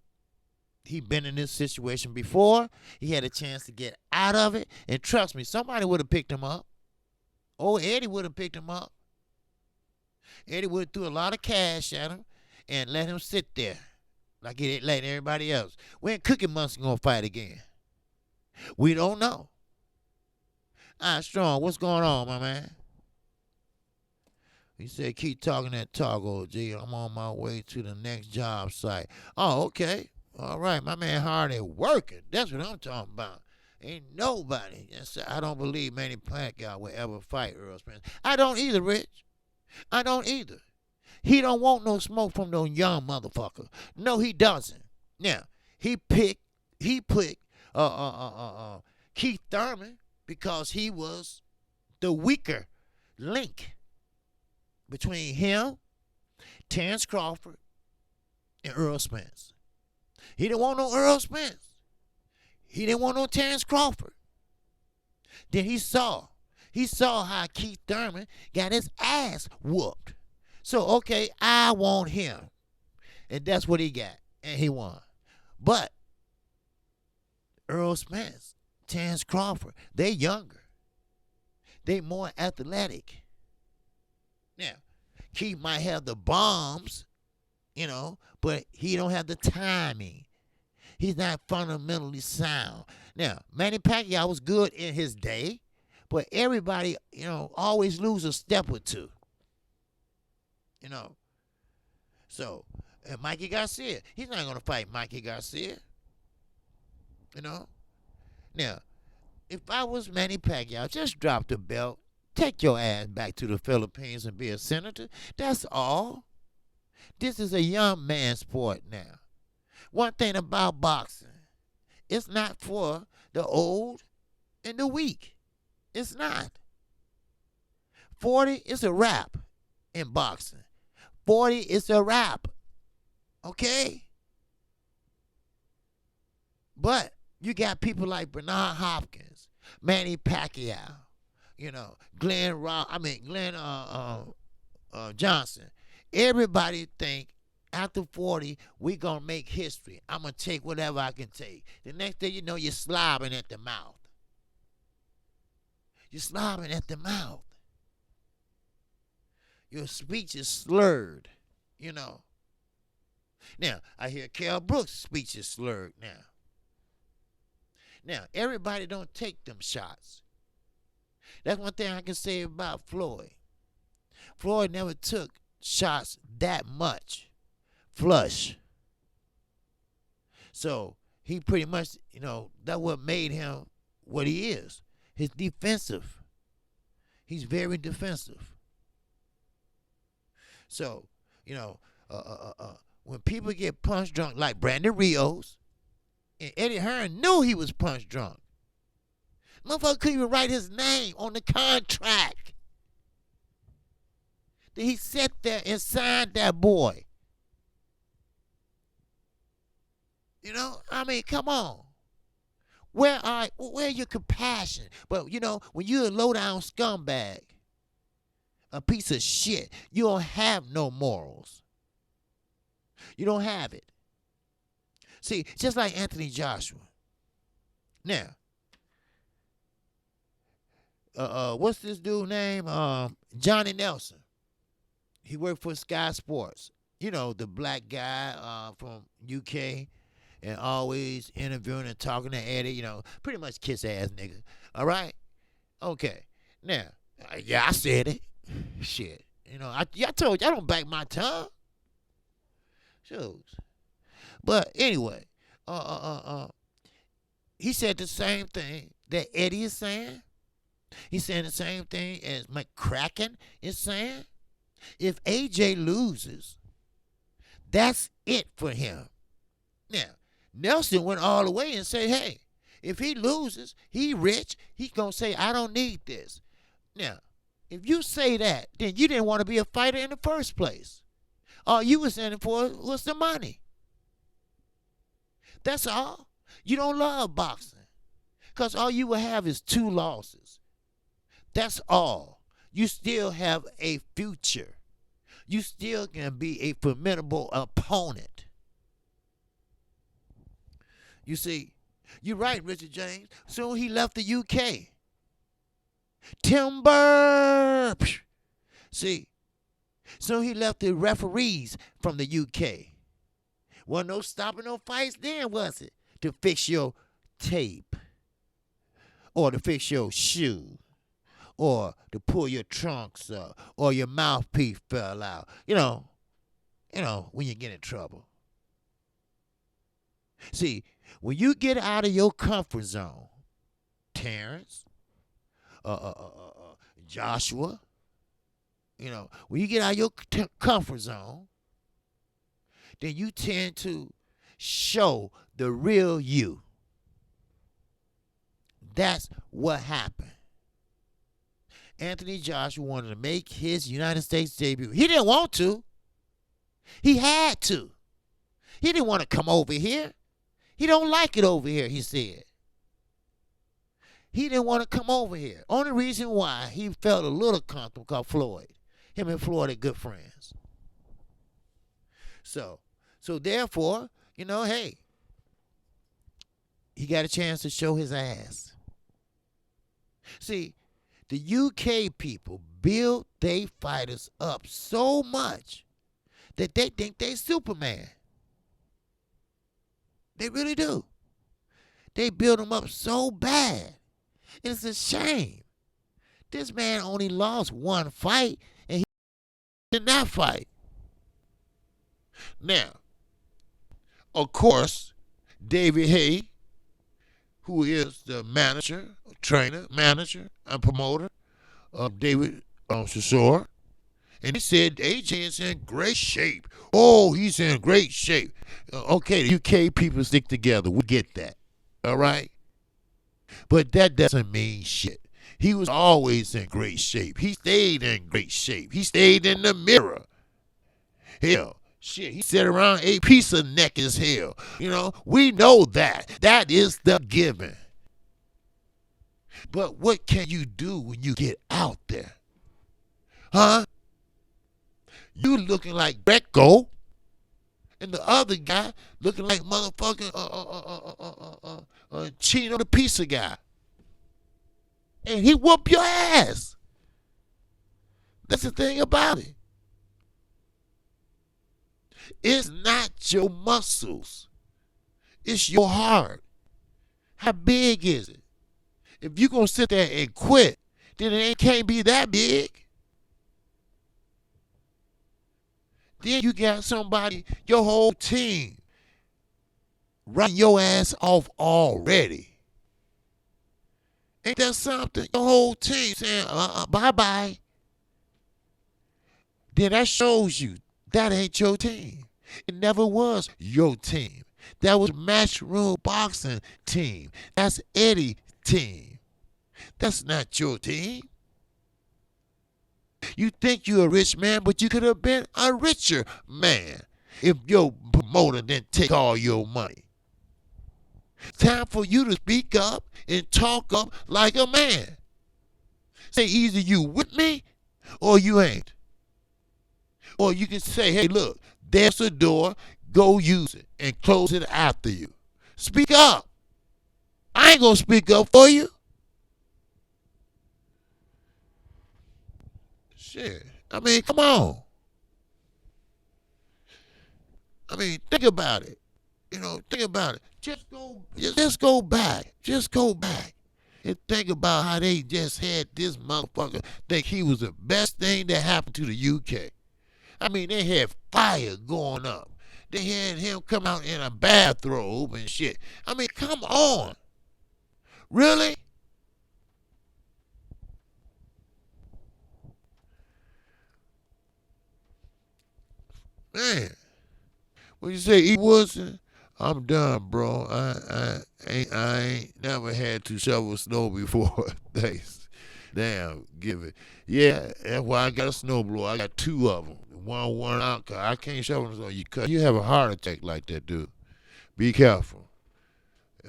He been in this situation before. He had a chance to get out of it. And trust me, somebody would have picked him up. Oh, Eddie would have picked him up. Eddie would have threw a lot of cash at him and let him sit there like he let everybody else. When Cookie Monster gonna fight again? We don't know. All right, Strong, what's going on, my man? He said, keep talking that talk, OG. I'm on my way to the next job site. Oh, okay. All right, my man Hardy working. That's what I'm talking about. Ain't nobody. I don't believe Manny Pacquiao will ever fight Earl Spence. I don't either, Rich. I don't either. He don't want no smoke from no young motherfucker. No, he doesn't. Now, he put Keith Thurman because he was the weaker link between him, Terrence Crawford, and Earl Spence. He didn't want no Earl Spence. He didn't want no Terrence Crawford. Then he saw how Keith Thurman got his ass whooped. So, okay, I want him. And that's what he got. And he won. But Earl Spence, Terrence Crawford, they younger. They more athletic. Now, Keith might have the bombs, but he don't have the timing. He's not fundamentally sound. Now, Manny Pacquiao was good in his day, but everybody, always lose a step or two. So, and Mikey Garcia, he's not going to fight Mikey Garcia. Now, if I was Manny Pacquiao, just drop the belt, take your ass back to the Philippines and be a senator. That's all. This is a young man sport now. One thing about boxing, it's not for the old and the weak. It's not. 40 is a wrap in boxing. 40 is a wrap. Okay? But you got people like Bernard Hopkins, Manny Pacquiao, Glenn Johnson. Everybody think after 40, we going to make history. I'm going to take whatever I can take. The next thing you know, you're slobbering at the mouth. You're slobbering at the mouth. Your speech is slurred, Now, I hear Kell Brooks' speech is slurred now. Now, everybody don't take them shots. That's one thing I can say about Floyd. Floyd never took shots that much. flush. So he pretty much, that's what made him what he is. He's defensive. He's very defensive. So, when people get punch drunk, like Brandon Rios, and Eddie Hearn knew he was punch drunk. Motherfucker couldn't even write his name on the contract. Then he sat there and signed that boy. Come on. Where your compassion? But, when you're a low-down scumbag, a piece of shit, you don't have no morals. You don't have it. See, just like Anthony Joshua. Now, what's this dude's name? Johnny Nelson. He worked for Sky Sports. The black guy from UK, and always interviewing and talking to Eddie. Pretty much kiss ass nigga. All right? Okay. Now, I said it. Shit. I told you I don't back my tongue. Shoes. But anyway, he said the same thing that Eddie is saying. He's saying the same thing as McCracken is saying. If AJ loses, that's it for him. Now, Nelson went all the way and said, hey, if he loses, he rich, he's going to say, I don't need this. Now, if you say that, then you didn't want to be a fighter in the first place. All you was in it for was the money. That's all. You don't love boxing. Because all you will have is 2 losses. That's all. You still have a future. You still can be a formidable opponent. You see, you're right, Richard James. Soon he left the UK. Timber. See, so he left the referees from the UK. Wasn't no stopping no fights then, was it? To fix your tape, or to fix your shoe, or to pull your trunks up, or your mouthpiece fell out. When you get in trouble. See, when you get out of your comfort zone, Terrence, Joshua, when you get out of your comfort zone, then you tend to show the real you. That's what happened. Anthony Joshua wanted to make his United States debut. He didn't want to. He had to. He didn't want to come over here. He don't like it over here, he said. He didn't want to come over here. Only reason why he felt a little comfortable because Floyd. Him and Floyd are good friends. So therefore, hey, he got a chance to show his ass. See, the UK people build their fighters up so much that they think they Superman. They really do. They build them up so bad. It's a shame. This man only lost 1 fight, and he in that fight. Now, of course, David Hay, who is the trainer, and promoter of David Chisora, and he said AJ is in great shape. Oh, he's in great shape. Okay, the UK people stick together. We get that. All right? But that doesn't mean shit. He was always in great shape. He stayed in great shape. He stayed in the mirror. Hell, shit, he sat around a piece of neck as hell. We know that. That is the given. But what can you do when you get out there? Huh? You looking like Greco, and the other guy looking like motherfucking Chino the pizza guy. And he whoop your ass. That's the thing about it. It's not your muscles. It's your heart. How big is it? If you're going to sit there and quit, then it can't be that big. Then you got somebody, your whole team, writing your ass off already. Ain't that something? Your whole team saying, bye-bye. Then that shows you that ain't your team. It never was your team. That was Matchroom Boxing team. That's Eddie's team. That's not your team. You think you're a rich man, but you could have been a richer man if your promoter didn't take all your money. Time for you to speak up and talk up like a man. Say either you with me or you ain't. Or you can say, hey, look, there's a door, go use it and close it after you. Speak up. I ain't gonna speak up for you. Shit. I mean, come on. I mean, think about it. Think about it. Just go back. Just go back. And think about how they just had this motherfucker think he was the best thing that happened to the UK. I mean, they had fire going up. They had him come out in a bathrobe and shit. I mean, come on. Really? Man. When you say E. Woodson, I'm done, bro. I ain't never had to shovel snow before. Thanks. Damn, give it. Yeah, that's why I got a snowblower. I got two of them. One out. Cause I can't shovel snow. You have a heart attack like that, dude. Be careful.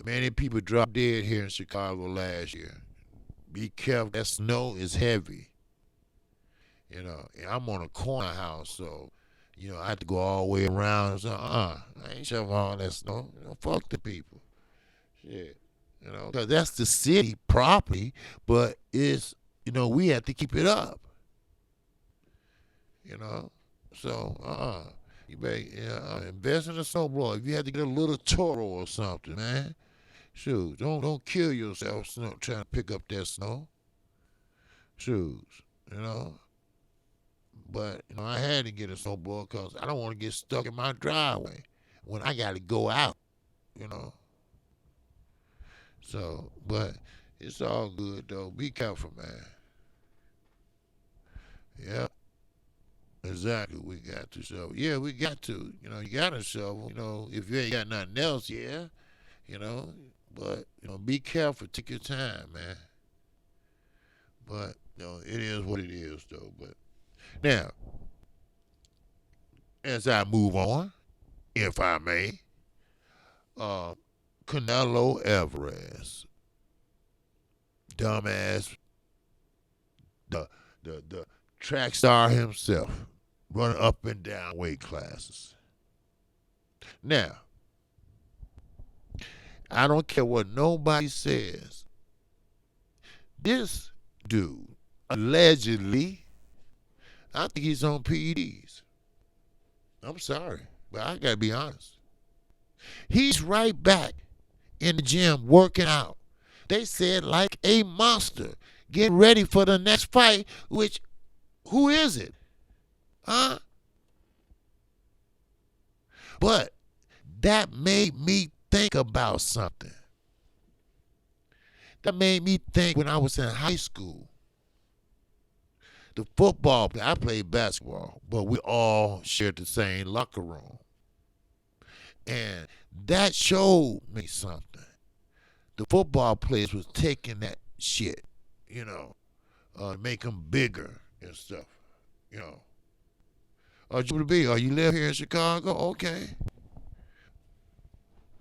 Many people dropped dead here in Chicago last year. Be careful. That snow is heavy. And I'm on a corner house, so I have to go all the way around. So, I ain't shoveling all that snow. Fuck the people. Shit. Because that's the city property, but we have to keep it up. So, you better invest in a snowblower. If you have to get a little Toro or something, man. Shoot, don't kill yourself trying to pick up that snow. Shoot, But I had to get a snowblower because I don't want to get stuck in my driveway when I got to go out. So, but it's all good though. Be careful, man. Yeah, exactly. We got to shovel. Yeah, we got to. You got to shovel. If you ain't got nothing else, yeah. But be careful. Take your time, man. But it is what it is, though. But now, as I move on, if I may, Canelo Alvarez, dumbass, the track star himself, running up and down weight classes. Now, I don't care what nobody says. This dude, allegedly, I think he's on PEDs. I'm sorry, but I gotta be honest. He's right back in the gym working out. They said like a monster, getting ready for the next fight, which, who is it? Huh? But that made me think about something. That made me think when I was in high school. The football, I played basketball, but we all shared the same locker room. And that showed me something. The football players was taking that shit, make them bigger and stuff, Jupiter B, you live here in Chicago? Okay.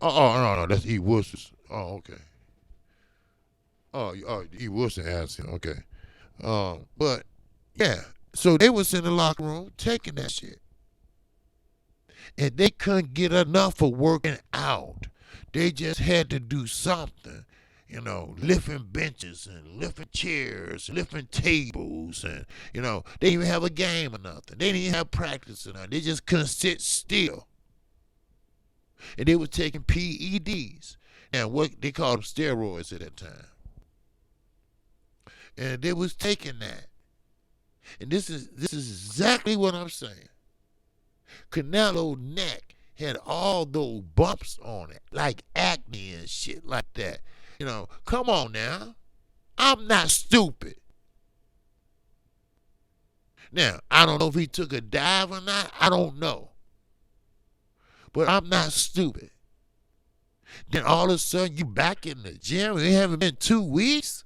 No, that's E. Worcester. Oh, okay. E. Worcester has him. Okay. But yeah, so they was in the locker room taking that shit, and they couldn't get enough of working out. They just had to do something, lifting benches and lifting chairs, lifting tables, and they didn't even have a game or nothing. They didn't even have practice or nothing. They just couldn't sit still. And they were taking PEDs. And what they called them steroids at that time. And they was taking that. And this is exactly what I'm saying. Canelo's neck had all those bumps on it, like acne and shit like that. Come on now. I'm not stupid. Now, I don't know if he took a dive or not. I don't know. But I'm not stupid. Then all of a sudden you back in the gym and it haven't been 2 weeks?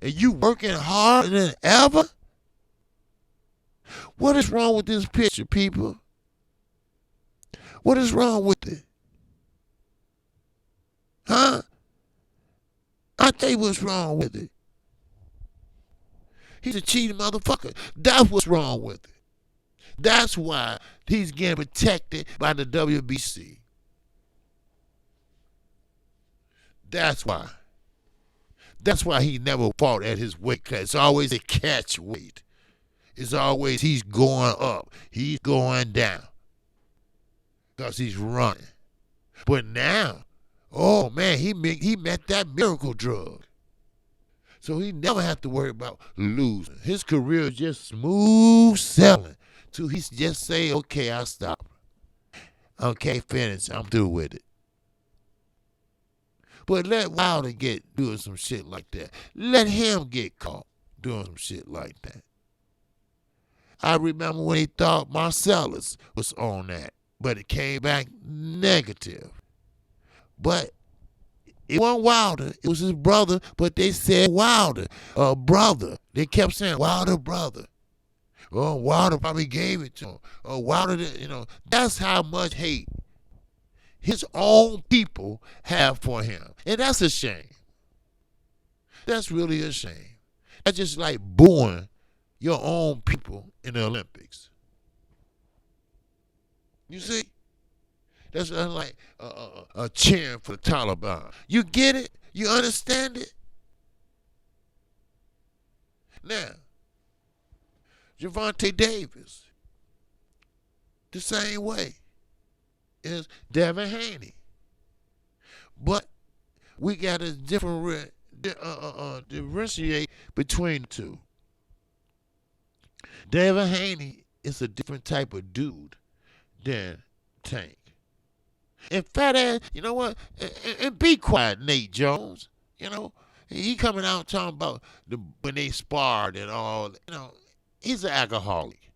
And you working harder than ever? What is wrong with this picture, people? What is wrong with it? Huh? I tell you what's wrong with it. He's a cheating motherfucker. That's what's wrong with it. That's why he's getting protected by the WBC. That's why. That's why he never fought at his weight class. It's always a catch weight. It's always he's going up. He's going down. Because he's running. But now, oh man, he met that miracle drug. So he never have to worry about losing. His career is just smooth sailing. Till he just say, okay, I'll stop. Okay, finish. I'm through with it. But let Wilder get doing some shit like that. Let him get caught doing some shit like that. I remember when he thought Marcellus was on that, but it came back negative. But it wasn't Wilder. It was his brother, but they said Wilder, brother. They kept saying Wilder brother. Oh, Wilder probably gave it to him. Oh, Wilder, that's how much hate his own people have for him. And that's a shame. That's really a shame. That's just like booing your own people in the Olympics. You see? That's like cheering for the Taliban. You get it? You understand it? Now, Gervonta Davis, the same way as Devin Haney. But we got to differentiate between the two. Devin Haney is a different type of dude than Tank. And fat ass, you know what? And be quiet, Nate Jones. He coming out talking about when they sparred and all. He's an alcoholic.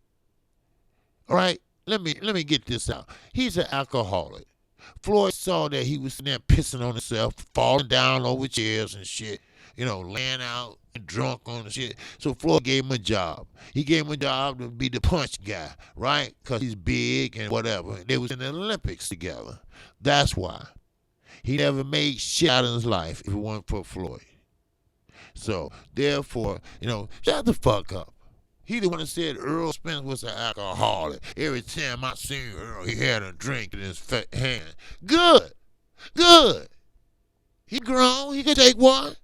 All right, let me get this out. He's an alcoholic. Floyd saw that he was sitting there pissing on himself, falling down over chairs and shit. Laying out and drunk on the shit. So Floyd gave him a job. He gave him a job to be the punch guy, right? Because he's big and whatever. They was in the Olympics together. That's why. He never made shit out of his life if it wasn't for Floyd. So, therefore, shut the fuck up. He the one that said Earl Spence was an alcoholic. Every time I seen Earl, he had a drink in his hand. Good. He grown. He could take one.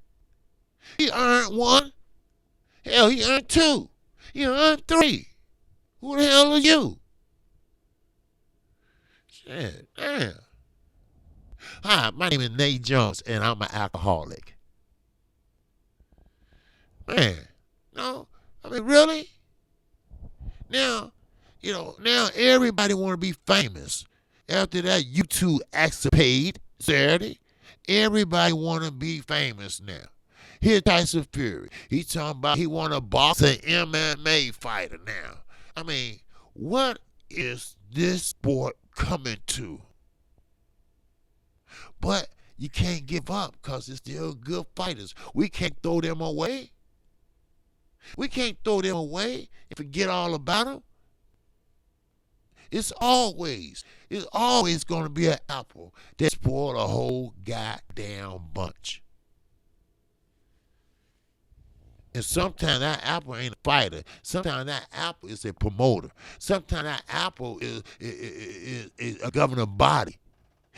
He earned one. Hell, he earned 2. He earned 3. Who the hell are you? Shit, damn. Hi, my name is Nate Jones, and I'm an alcoholic. Man, no, I mean, really? Now, now everybody want to be famous. After that YouTube escapade Saturday, everybody want to be famous now. Here's Tyson Fury. He's talking about he want to box an MMA fighter now. I mean, what is this sport coming to? But you can't give up because it's still good fighters. We can't throw them away. We can't throw them away and forget all about them. It's always going to be an apple that spoil a whole goddamn bunch. And sometimes that apple ain't a fighter. Sometimes that apple is a promoter. Sometimes that apple is a governing body.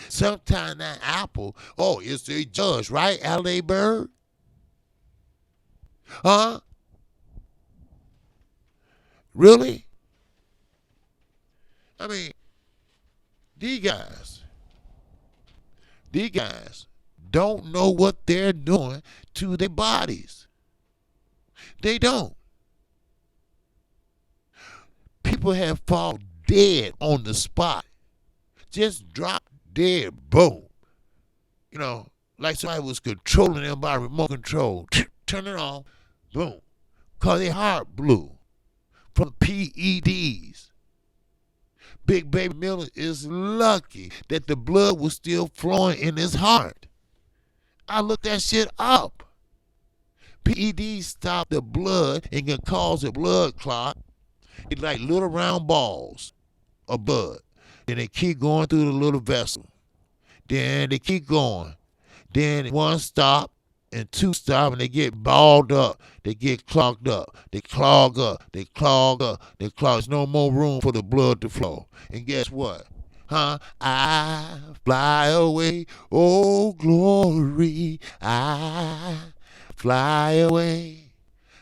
Sometimes that apple, it's a judge, right? L.A. Bird? Huh? Really? I mean, these guys don't know what they're doing to their bodies. They don't. People have fallen dead on the spot. Just drop dead, boom. You know, like somebody was controlling them by remote control. Turn it on, boom. Cause their heart blew from PEDs. Big Baby Miller is lucky that the blood was still flowing in his heart. I looked that shit up. PEDs stop the blood and can cause a blood clot. It's like little round balls of blood. Then they keep going through the little vessel. Then they keep going. Then one stop and two stop and they get balled up. They get clogged up. They clog up. They clog up. They clog. There's no more room for the blood to flow. And guess what? I fly away. Oh, glory. I fly away.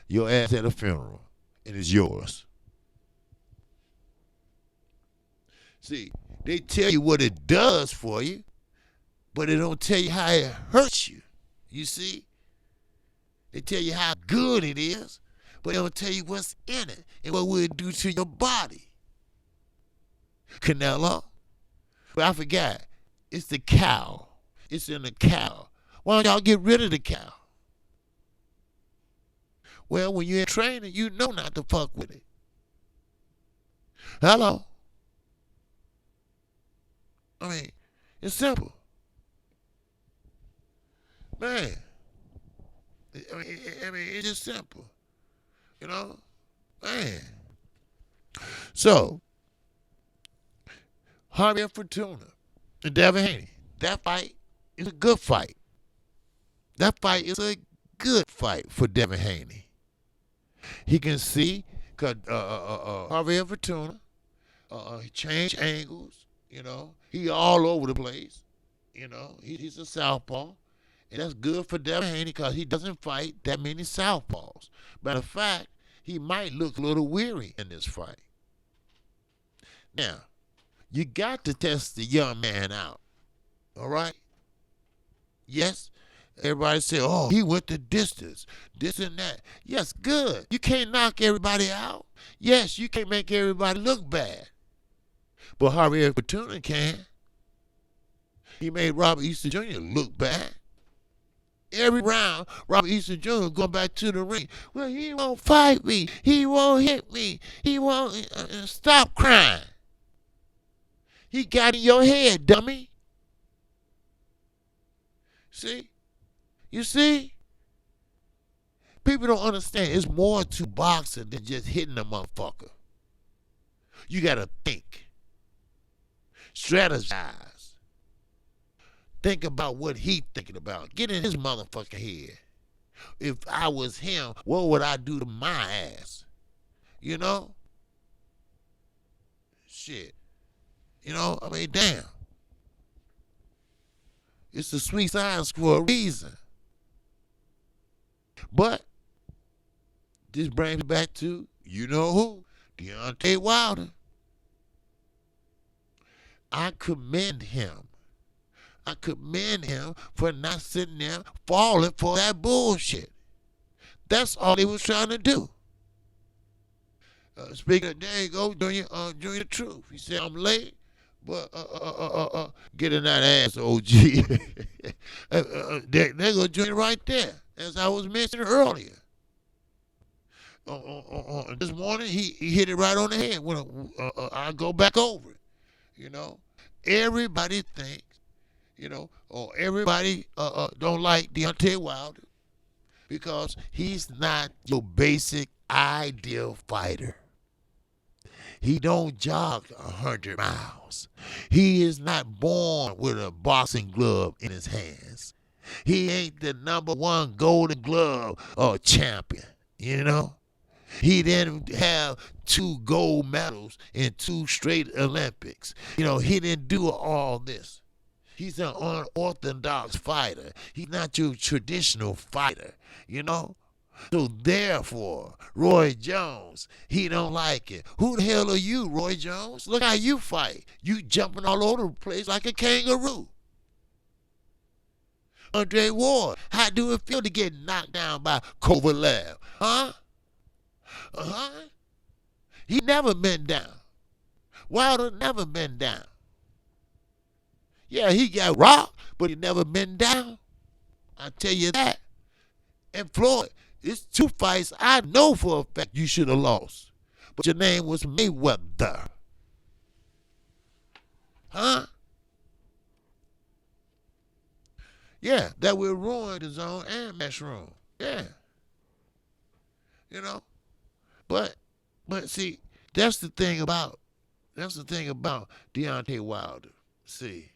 Your ass at a funeral. And it's yours. See, they tell you what it does for you, but they don't tell you how it hurts you. You see? They tell you how good it is, but they don't tell you what's in it and what will it do to your body. Canelo? But I forgot. It's the cow. It's in the cow. Why don't y'all get rid of the cow? Well, when you're in training, you know not to fuck with it. Hello? I mean, it's simple. Man. I mean, it's just simple. You know? Man. So, Harvey and Fortuna and Devin Haney. That fight is a good fight. That fight is a good fight for Devin Haney. He can see Harvey and Fortuna. He changed angles. You know, he all over the place. You know, he's a southpaw. And that's good for Devin Haney because he doesn't fight that many southpaws. Matter of fact, he might look a little weary in this fight. Now, you got to test the young man out. All right? Yes, everybody say, oh, he went the distance, this and that. Yes, good. You can't knock everybody out. Yes, you can't make everybody look bad. But Harvey Fortuna can. He made Robert Easter Jr. look bad. Every round, Robert Easter Jr. going back to the ring. Well, he won't fight me. He won't hit me. He won't stop crying. He got in your head, dummy. See? You see? People don't understand. It's more to boxing than just hitting a motherfucker. You got to think. Strategize. Think about what he thinking about. Get in his motherfucking head. If I was him, what would I do to my ass? You know? Shit. You know, I mean, damn. It's a sweet science for a reason. But this brings me back to, you know who? Deontay Wilder. I commend him. I commend him for not sitting there falling for that bullshit. That's all he was trying to do. Speaking of, there you go, Junior the Truth. He said, I'm late, but get in that ass, OG. There go Junior right there, as I was mentioning earlier. This morning, he hit it right on the head when I go back over it. You know, everybody thinks, you know, or everybody don't like Deontay Wilder because he's not your basic ideal fighter. He don't jog 100 miles. He is not born with a boxing glove in his hands. He ain't the #1 Golden Glove champion, you know. He didn't have 2 gold medals in 2 straight Olympics. You know, he didn't do all this. He's an unorthodox fighter. He's not your traditional fighter, you know. So therefore, Roy Jones, he don't like it. Who the hell are you, Roy Jones? Look how you fight. You jumping all over the place like a kangaroo. Andre Ward, how do it feel to get knocked down by Kovalev? Huh? He never been down. Wilder never been down. Yeah, he got rocked, but he never been down. I tell you that. And Floyd, it's 2 fights I know for a fact you should have lost. But your name was Mayweather. Huh? Yeah, that will ruin the zone and Matchroom. Yeah. You know? But see, that's the thing about Deontay Wilder. See.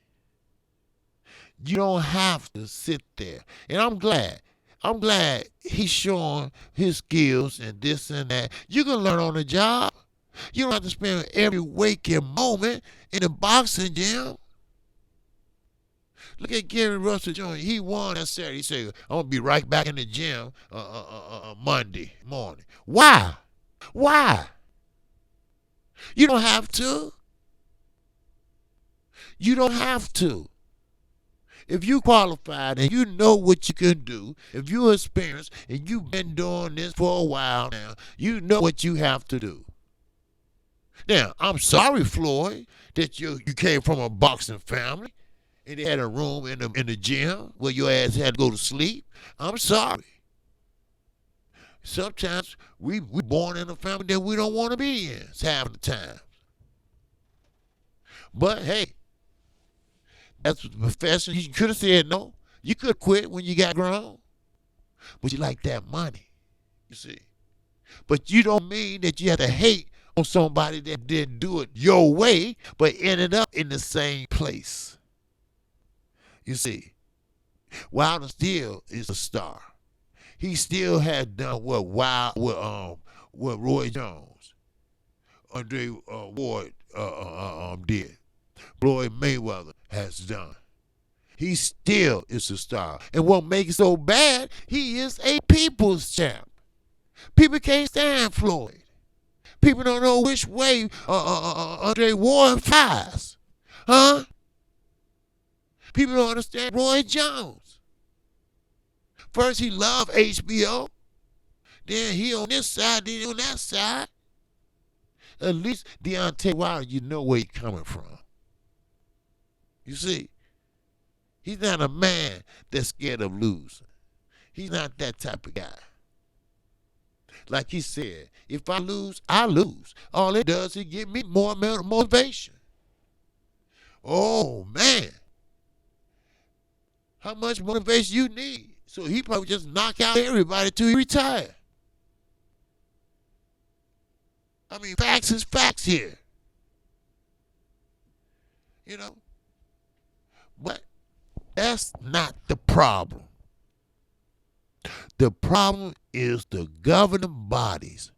You don't have to sit there. And I'm glad. He's showing his skills and this and that. You can learn on the job. You don't have to spend every waking moment in the boxing gym. Look at Gary Russell Jr. He won that Saturday. He said, I'm going to be right back in the gym Monday morning. Why? You don't have to. You don't have to. If you qualified and you know what you can do, if you're experienced and you've been doing this for a while now, you know what you have to do. Now, I'm sorry, Floyd, that you came from a boxing family and they had a room in the gym where your ass had to go to sleep. I'm sorry. Sometimes we born in a family that we don't want to be in. It's half the time. But hey, that's the profession. You could have said no. You could have quit when you got grown. But you like that money, you see. But you don't mean that you have to hate on somebody that didn't do it your way, but ended up in the same place. You see, Wilder still is a star. He still had done what Roy Jones, Andre Ward did. Floyd Mayweather has done. He still is a star. And what makes it so bad, he is a people's champ. People can't stand Floyd. People don't know which way Andre Ward flies. Huh? People don't understand Roy Jones. First he loved HBO. Then he on this side, then on that side. At least Deontay Wilder, you know where he's coming from. You see, he's not a man that's scared of losing. He's not that type of guy. Like he said, if I lose, I lose. All it does is give me more motivation. Oh, man. How much motivation you need? So he probably just knock out everybody till he retire. I mean, facts is facts here. You know? But that's not the problem. The problem is the governing bodies.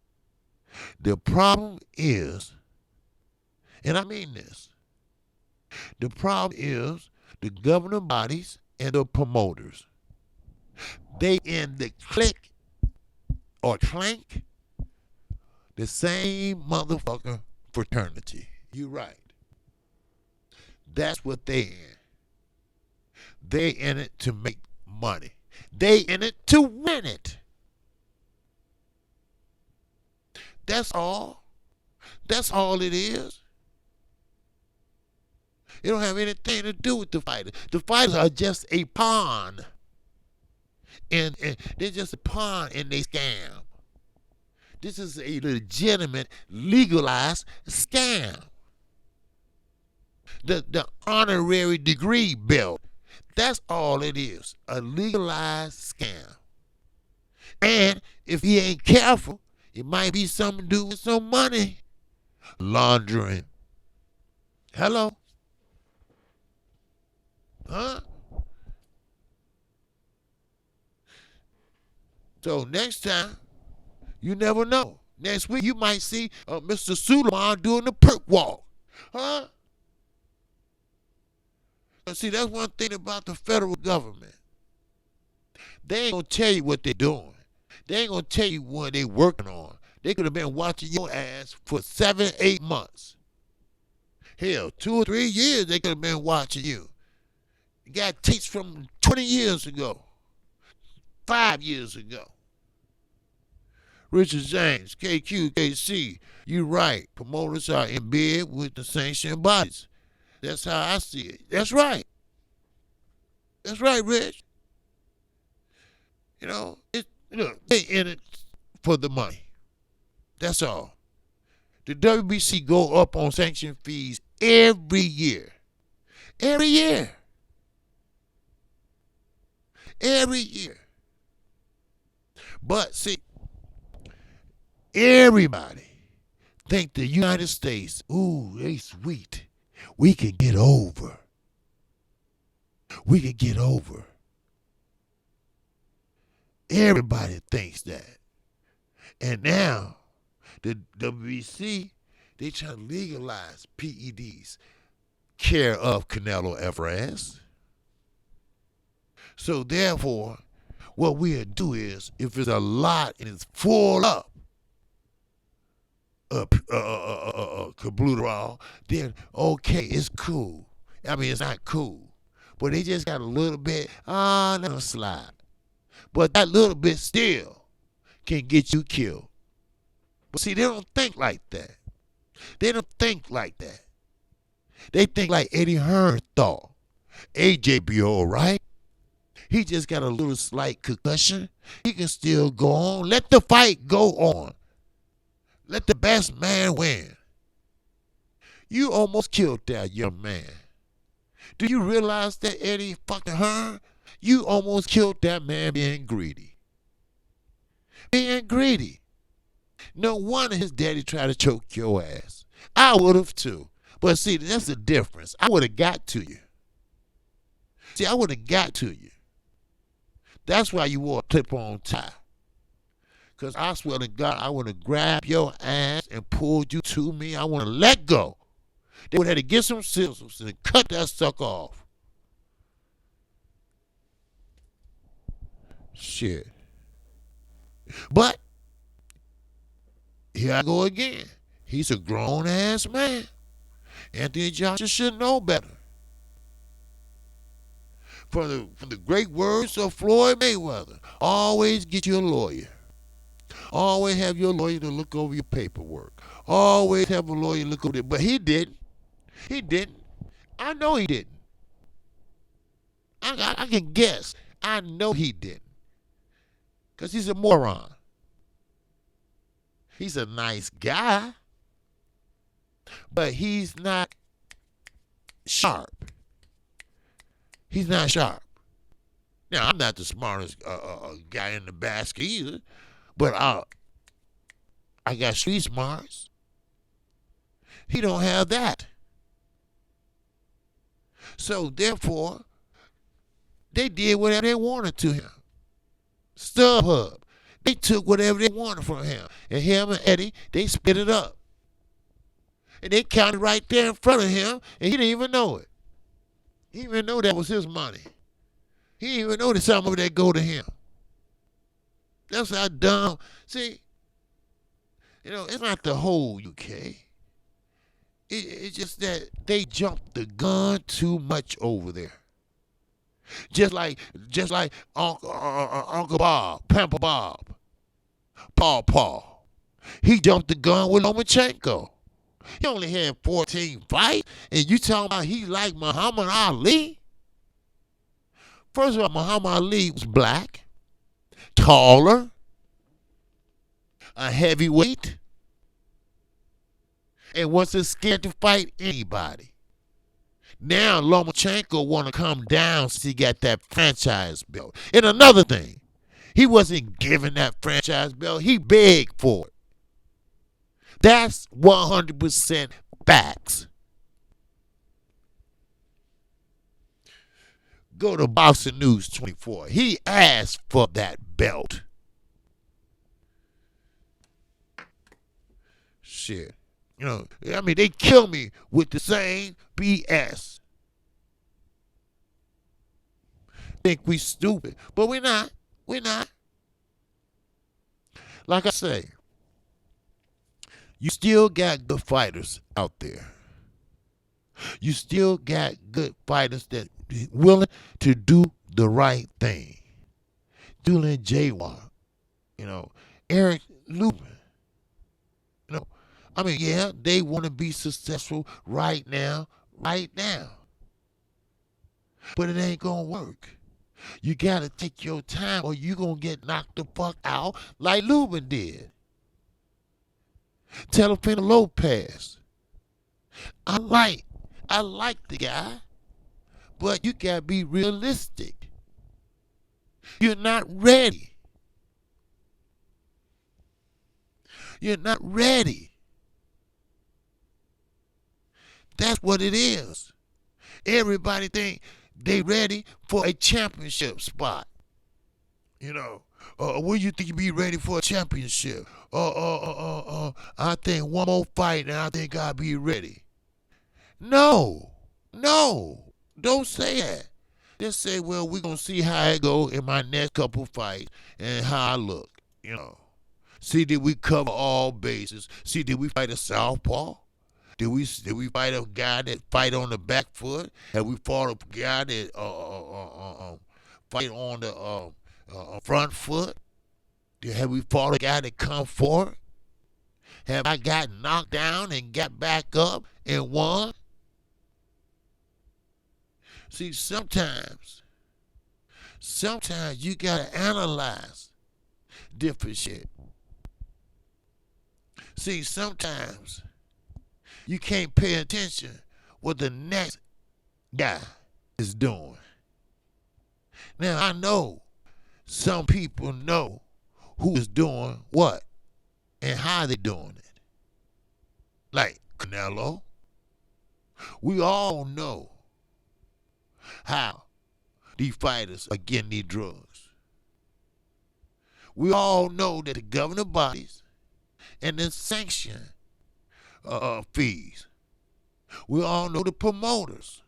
The problem is, and I mean this, the problem is the governing bodies and the promoters. They in the clique or clank, the same motherfucker fraternity. You right. That's what they in. They in it to make money. They in it to win it. That's all. That's all it is. It don't have anything to do with the fighters. The fighters are just a pawn. And they're just a pawn in their scam. This is a legitimate, legalized scam. The honorary degree belt. That's all it is. A legalized scam. And if he ain't careful, it might be something to do with some money laundering. Hello? Huh? So next time, you never know. Next week, you might see Mr. Suleiman doing the perk walk. Huh? See, that's one thing about the federal government. They ain't going to tell you what they're doing. They ain't going to tell you what they're working on. They could have been watching your ass for 7, 8 months. Hell, 2 or 3 years they could have been watching you. You got tapes from 20 years ago, 5 years ago. Richard James, KQ, KC, you right. Promoters are in bed with the sanctioned bodies. That's how I see it. That's right. That's right, Rich. Look, they in it for the money. That's all. The WBC go up on sanction fees every year. Every year. Every year. But see, everybody think the United States, ooh, they sweet. We can get over. We can get over. Everybody thinks that. And now, the WBC, they trying to legalize PEDs, care of Canelo Alvarez. So therefore, what we'll do is, if it's a lot and it's full up of clenbuterol, then okay, it's cool. I mean, it's not cool, but they just got a little bit. Let them slide. But that little bit still can get you killed. But see, they don't think like that. They don't think like that. They think like Eddie Hearn thought. AJ be all right. He just got a little slight concussion. He can still go on. Let the fight go on. Let the best man win. You almost killed that young man. Do you realize that, Eddie fucking Hearn? You almost killed that man being greedy. Being greedy. No wonder his daddy tried to choke your ass. I would have too. But see, that's the difference. I would have got to you. See, I would have got to you. That's why you wore a clip-on tie. Because I swear to God, I would have grabbed your ass and pulled you to me. I want to let go. They would have to get some scissors and cut that sucker off. Shit. But, here I go again. He's a grown-ass man. Anthony Joshua should know better. From the great words of Floyd Mayweather, always get you a lawyer. Always have your lawyer to look over your paperwork. Always have a lawyer look over it. But he didn't. He didn't. I know he didn't. I can guess. I know he didn't. Because he's a moron. He's a nice guy. But he's not sharp. He's not sharp. Now, I'm not the smartest guy in the basket either. But I got street smarts. He don't have that. So, therefore, they did whatever they wanted to him. StubHub. They took whatever they wanted from him. And him and Eddie, they split it up. And they counted right there in front of him, and he didn't even know it. He didn't even know that was his money. He didn't even know that some of that go to him. That's how dumb. See, it's not the whole UK. It's just that they jumped the gun too much over there. Just like Uncle Bob, Pamper Bob, Paul. He jumped the gun with Lomachenko. He only had 14 fights, and you talking about he like Muhammad Ali? First of all, Muhammad Ali was black, taller, a heavyweight, and wasn't scared to fight anybody. Now Lomachenko want to come down since he got that franchise belt. And another thing, he wasn't given that franchise belt. He begged for it. That's 100% facts. Go to Boxing News 24. He asked for that belt. Shit. They kill me with the same BS. Think we stupid, but we're not. We're not. Like I say, you still got good fighters out there. You still got good fighters that willing to do the right thing. Julian Jaywalk, Eric Lubin. You know, I mean, yeah, they want to be successful right now, but it ain't gonna work. You gotta take your time, or you gonna get knocked the fuck out like Lubin did. Telefina Lopez. I like, I like the guy, but you gotta be realistic. You're not ready. You're not ready. That's what it is. Everybody think they ready for a championship spot. You know, when you think you be ready for a championship? I think one more fight and I think I'll be ready. No, no, don't say that. Just say, well, we're going to see how it go in my next couple fights and how I look, you know. See, did we cover all bases? See, did we fight a southpaw? Did we fight a guy that fight on the back foot? Have we fought a guy that fight on the front foot? Have we fought a guy that come forward? Have I got knocked down and got back up and won? See, sometimes you gotta analyze different shit. See, sometimes you can't pay attention what the next guy is doing. Now, I know some people know who is doing what and how they doing it. Like Canelo. We all know how these fighters are getting these drugs. We all know that the governing bodies and the sanction fees. We all know the promoters.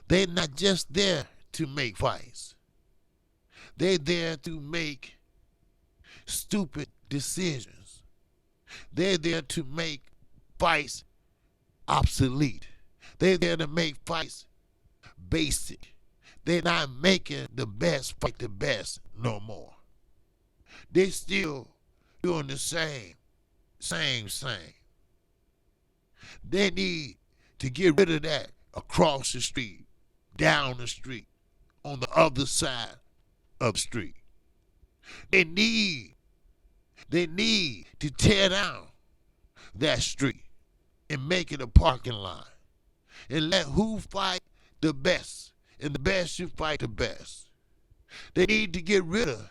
They're not just there to make fights. They're there to make stupid decisions. They're there to make fights obsolete. They're there to make fights basic. They're not making the best fight the best no more. They still doing the same. They need to get rid of that across the street, down the street, on the other side of the street. They need to tear down that street and make it a parking lot and let who fight the best, and the best should fight the best. They need to get rid of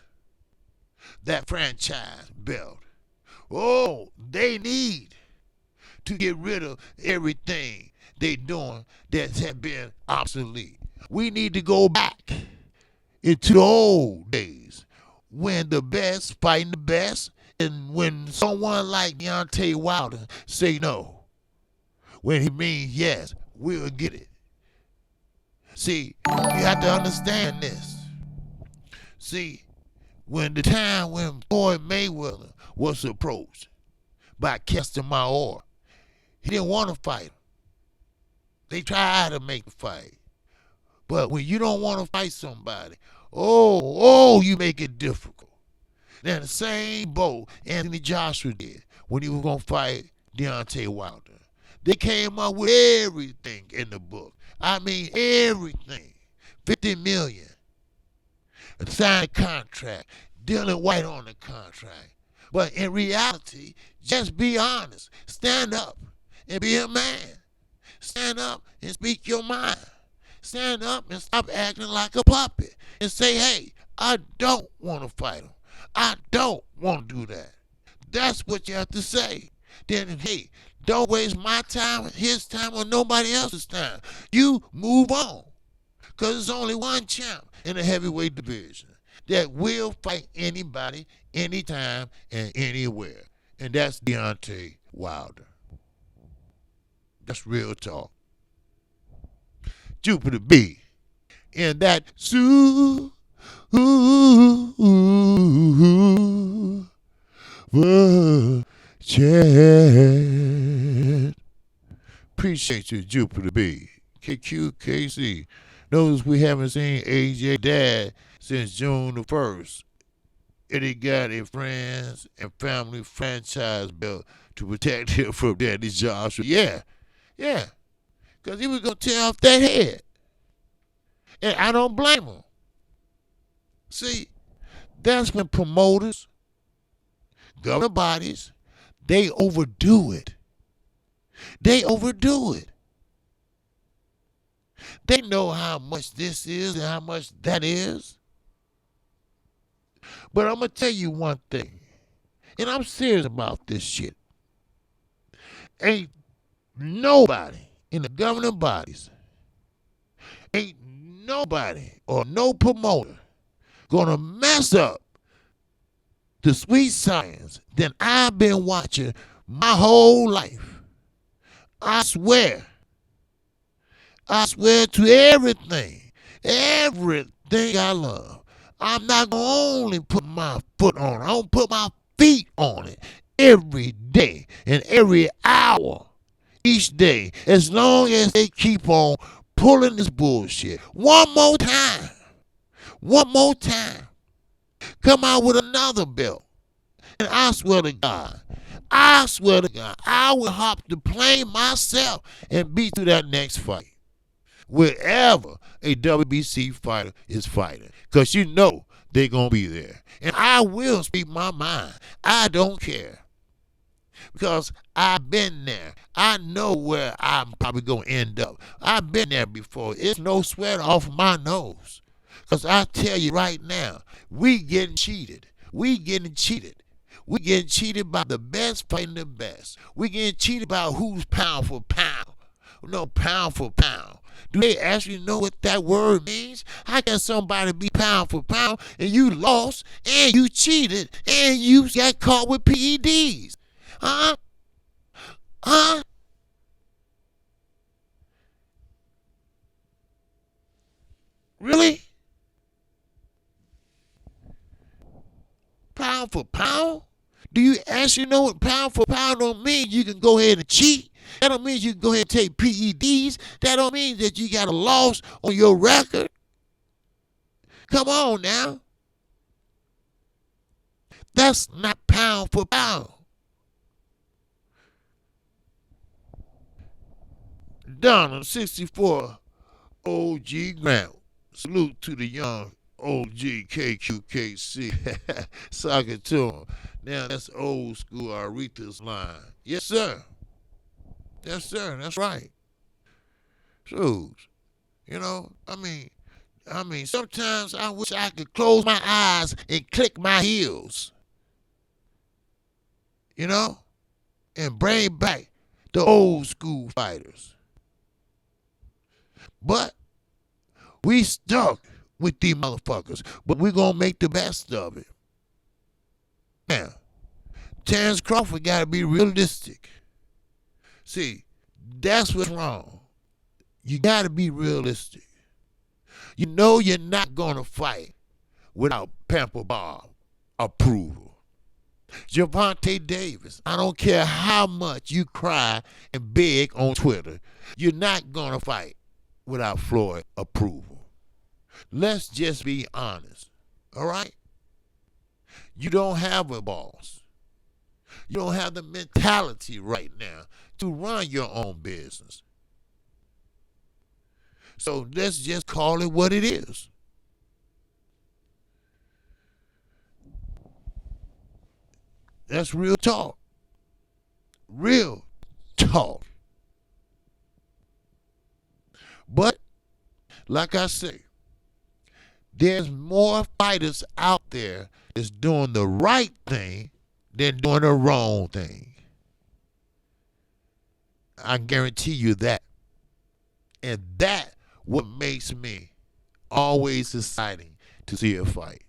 that franchise belt. Oh, they need to get rid of everything they doing that has been obsolete. We need to go back into the old days when the best fighting the best, and when someone like Deontay Wilder say no, when he means yes, we'll get it. See, you have to understand this. See, when the time when Floyd Mayweather was approached by Kester Maor, he didn't want to fight him. They tried to make the fight. But when you don't want to fight somebody, you make it difficult. Now, the same boat Anthony Joshua did when he was going to fight Deontay Wilder. They came up with everything in the book. I mean, everything. $50 million. A signed contract. Dylan White on the contract. But in reality, just be honest. Stand up and be a man. Stand up and speak your mind. Stand up and stop acting like a puppet. And say, hey, I don't want to fight him. I don't want to do that. That's what you have to say. Then, hey, don't waste my time, his time, or nobody else's time. You move on. Because there's only one champ in the heavyweight division that will fight anybody, anytime, and anywhere. And that's Deontay Wilder. That's real talk. Jupiter B. In that chat. Appreciate you, Jupiter B. KQKC. Notice we haven't seen AJ Dad since June the 1st. and he got a friends and family franchise belt to protect him from Danny Joshua. Yeah, yeah, because he was going to tear off that head. And I don't blame him. See, that's when promoters, governing bodies, they overdo it. They overdo it. They know how much this is and how much that is. But I'm going to tell you one thing, and I'm serious about this shit. Ain't nobody in the governing bodies, ain't nobody or no promoter gonna mess up the sweet science that I've been watching my whole life. I swear. I swear to everything I love. I'm not gonna only put my foot on it. I'm gonna put my feet on it every day and every hour, each day, as long as they keep on pulling this bullshit. One more time. One more time. Come out with another belt. And I swear to God, I will hop the plane myself and be to that next fight. Wherever a WBC fighter is fighting. Because you know they're going to be there. And I will speak my mind. I don't care. Because I've been there. I know where I'm probably going to end up. I've been there before. It's no sweat off my nose. Because I tell you right now, we getting cheated. We getting cheated. We getting cheated by the best fighting the best. We getting cheated by who's pound for pound. No, pound for pound. Do they actually know what that word means? How can somebody be pound for pound and you lost and you cheated and you got caught with PEDs? Huh? Huh? Really? Pound for pound? Do you actually know what pound for pound don't mean? You can go ahead and cheat. That don't mean you can go ahead and take PEDs. That don't mean that you got a loss on your record. Come on now. That's not pound for pound. Donald, 64, OG Grant. Salute to the young OG KQKC. Sock it to him. Now that's old school Aretha's line. Yes, sir. Yes, sir. That's right. So, sometimes I wish I could close my eyes and click my heels, and bring back the old school fighters. But we stuck with these motherfuckers, but we gonna make the best of it. Now, Terrence Crawford gotta be realistic. See, that's what's wrong. You gotta be realistic. You know you're not gonna fight without Pamper Bob approval. Gervonta Davis, I don't care how much you cry and beg on Twitter, you're not gonna fight without Floyd approval. Let's just be honest, all right? You don't have a boss. You don't have the mentality right now to run your own business. So let's just call it what it is. That's real talk. Real talk. But, like I say, there's more fighters out there that's doing the right thing than doing the wrong thing. I guarantee you that. And that what makes me always exciting to see a fight.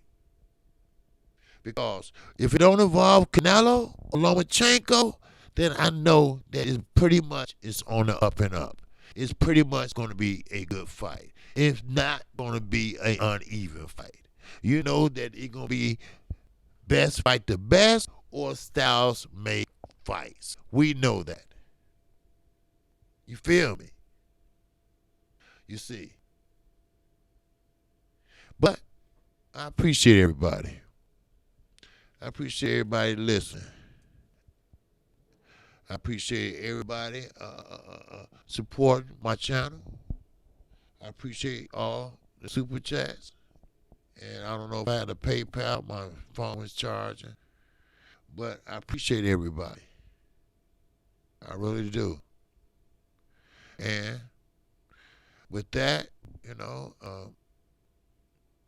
Because if it don't involve Canelo or Lomachenko, then I know that it's pretty much it's on the up and up. It's pretty much going to be a good fight. It's not going to be an uneven fight. You know that it's going to be best fight the best or styles make fights. We know that. You feel me? You see. But I appreciate everybody. I appreciate everybody listening. I appreciate everybody supporting my channel. I appreciate all the super chats. And I don't know if I had a PayPal, my phone was charging. But I appreciate everybody. I really do. And with that,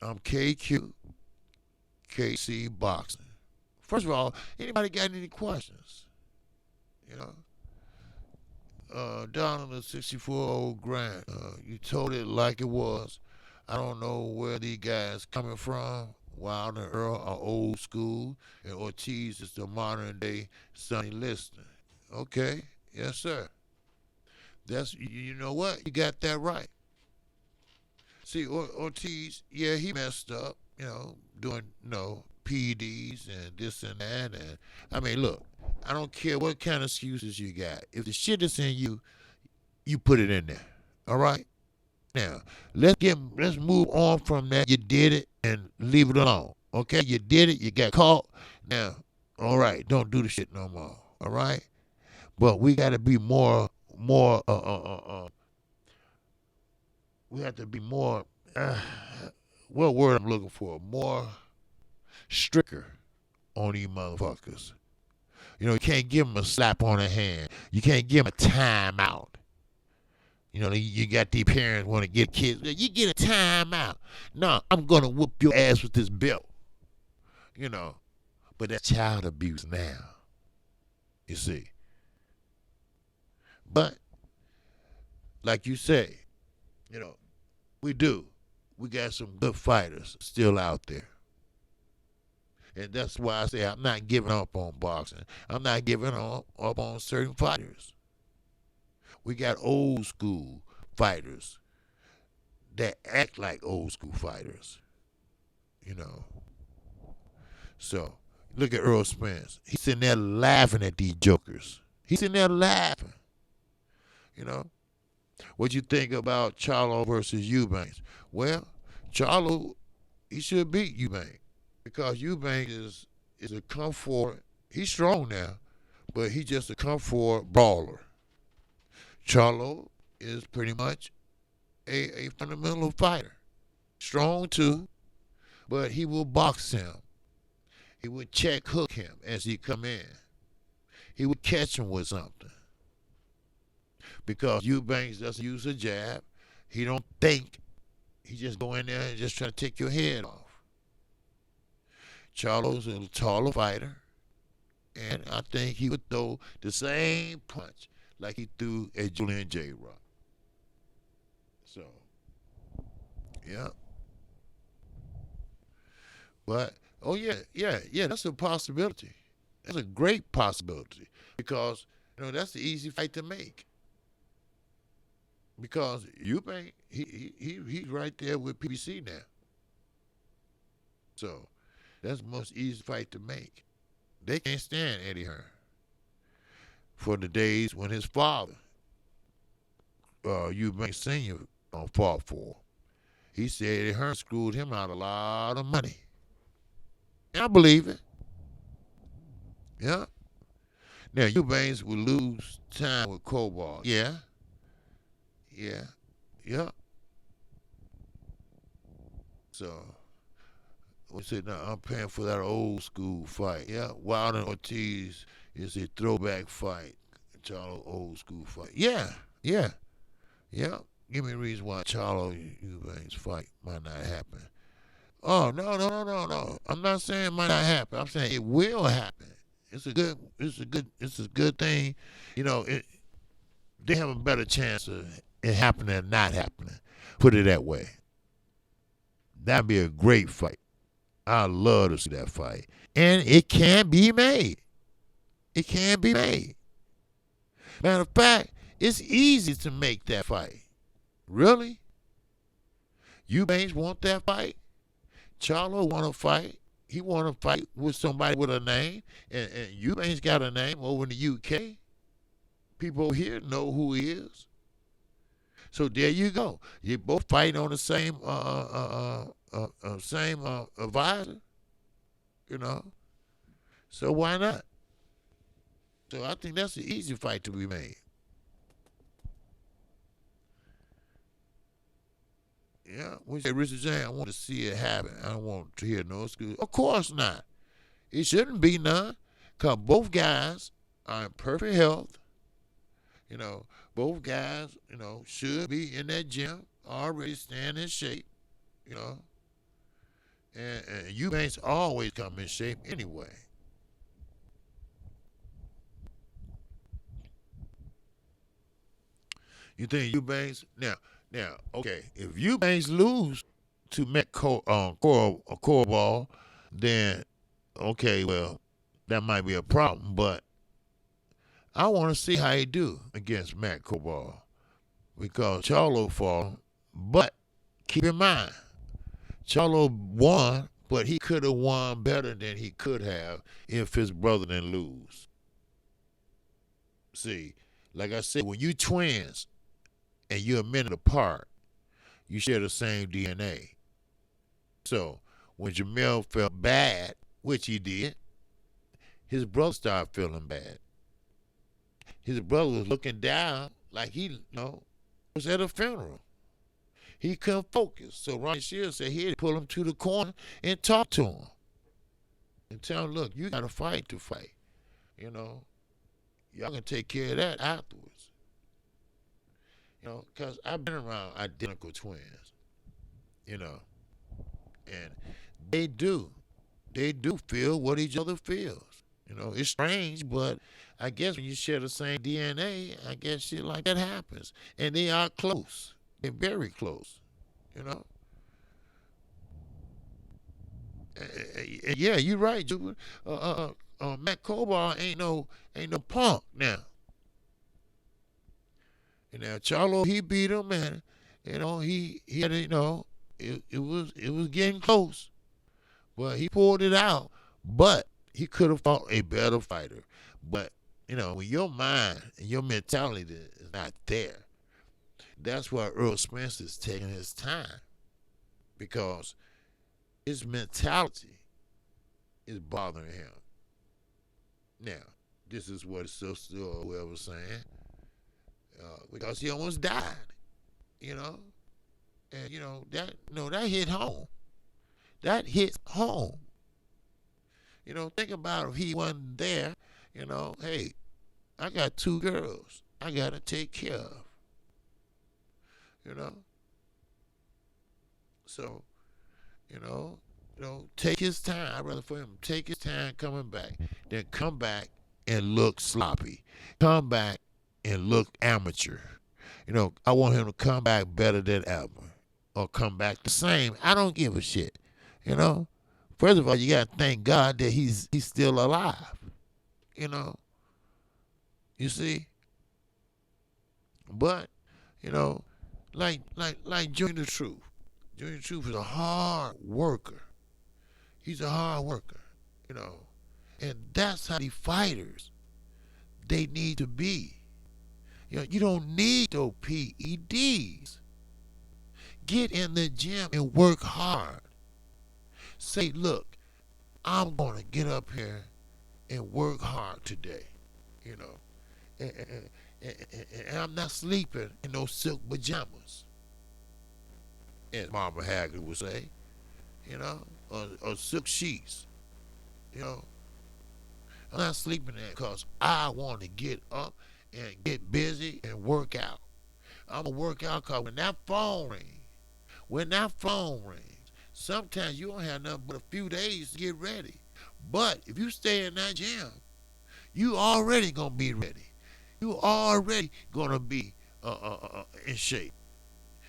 I'm KQ, KC Boxing. First of all, anybody got any questions? You know, down on the 64-old grind, you told it like it was. I don't know where these guys coming from. Wild and Earl are old school, and Ortiz is the modern day Sonny Liston. Okay, yes sir. That's you know what? You got that right. See, Ortiz, yeah, he messed up, doing, PEDs and this and that. And I mean, look, I don't care what kind of excuses you got. If the shit is in you, you put it in there. All right? Now, let's move on from that. You did it and leave it alone. Okay? You did it, you got caught. Now, all right, don't do the shit no more. All right? But we got to be more we have to be more what word I'm looking for? More stricter on these motherfuckers. You can't give them a slap on the hand. You can't give them a timeout. You got these parents want to get kids. You get a timeout. No, I'm going to whoop your ass with this belt. But that's child abuse now. You see. But, like you say, we do. We got some good fighters still out there. And that's why I say I'm not giving up on boxing. I'm not giving up on certain fighters. We got old school fighters that act like old school fighters. So, look at Earl Spence. He's sitting there laughing at these jokers. He's sitting there laughing. What you think about Charlo versus Eubanks? Well, Charlo, he should beat Eubanks because Eubanks is a come forward. He's strong now, but he's just a come forward brawler. Charlo is pretty much a fundamental fighter. Strong too, but he will box him. He would check hook him as he come in. He would catch him with something. Because Eubanks doesn't use a jab. He don't think. He just go in there and just try to take your head off. Charlo's a taller fighter. And I think he would throw the same punch like he threw at Julian J. Rock. So, yeah. But, oh yeah, that's a possibility. That's a great possibility. Because, that's the easy fight to make. Because Eubank, he's right there with PBC now. So, that's the most easy fight to make. They can't stand Eddie Hearn. For the days when his father, Eubank Sr., fought for. He said Eddie Hearn screwed him out a lot of money. And I believe it. Yeah. Now, Eubanks will lose time with Cobalt. Yeah. So, we said, now I'm paying for that old school fight. Yeah, Wilder and Ortiz is a throwback fight. Charlo old school fight. Yeah. Give me a reason why Charlo Eubanks fight might not happen. Oh, no. I'm not saying it might not happen. I'm saying it will happen. It's a good thing. They have a better chance of it happening than not happening. Put it that way. That'd be a great fight. I'd love to see that fight. And it can be made. It can be made. Matter of fact, it's easy to make that fight. Really? Eubanks want that fight? Charlo want to fight? He want to fight with somebody with a name? And Eubanks got a name over in the UK. People here know who he is. So there you go. You both fighting on the same advisor. So why not? So I think that's an easy fight to be made. Yeah, we say Richard James, I want to see it happen. I don't want to hear no excuse. Of course not. It shouldn't be none, because both guys are in perfect health. You know, both guys, should be in that gym, already staying in shape, you know. And Eubanks always come in shape anyway. You think Eubanks now, okay, if Eubanks lose to Core Ball, then okay, well, that might be a problem. But I want to see how he do against Matt Coball because Charlo fought him. But keep in mind, Charlo won, but he could have won better than he could have if his brother didn't lose. See, like I said, when you twins and you're a minute apart, you share the same DNA. So when Jamel felt bad, which he did, his brother started feeling bad. His brother was looking down like he was at a funeral. He couldn't focus. So Ronnie Shields said he'd pull him to the corner and talk to him. And tell him, look, you got to fight to fight. You know, y'all can take care of that afterwards. Because I've been around identical twins, you know, and they do. They do feel what each other feels. It's strange, but I guess when you share the same DNA, I guess shit like that happens. And they are close. They're very close, you know. Yeah, you're right, Jupiter. Matt Kobar ain't no punk now. And now Charlo, he beat him, and he had it was getting close, but he pulled it out. But he could have fought a better fighter. But when your mind and your mentality is not there, that's why Earl Spencer's taking his time, because his mentality is bothering him. Now, this is what his sister or whoever was saying, because he almost died, and that hit home. That hits home. Think about if he wasn't there. Hey, I got two girls I gotta take care of. You know, so take his time. I'd rather for him take his time coming back than come back and look sloppy. Come back and look amateur. I want him to come back better than ever, or come back the same. I don't give a shit. First of all, you gotta thank God that he's still alive. You see. But like Junior the Truth. Junior the Truth is a hard worker. He's a hard worker. And that's how the fighters they need to be. You don't need those PEDs. Get in the gym and work hard. Say, look, I'm going to get up here and work hard today. And I'm not sleeping in those silk pajamas, as Mama Haggard would say, or silk sheets. I'm not sleeping there because I want to get up and get busy and work out. I'm going to work out because when that phone rings, sometimes you don't have nothing but a few days to get ready. But if you stay in that gym, you already going to be ready. You already going to be in shape.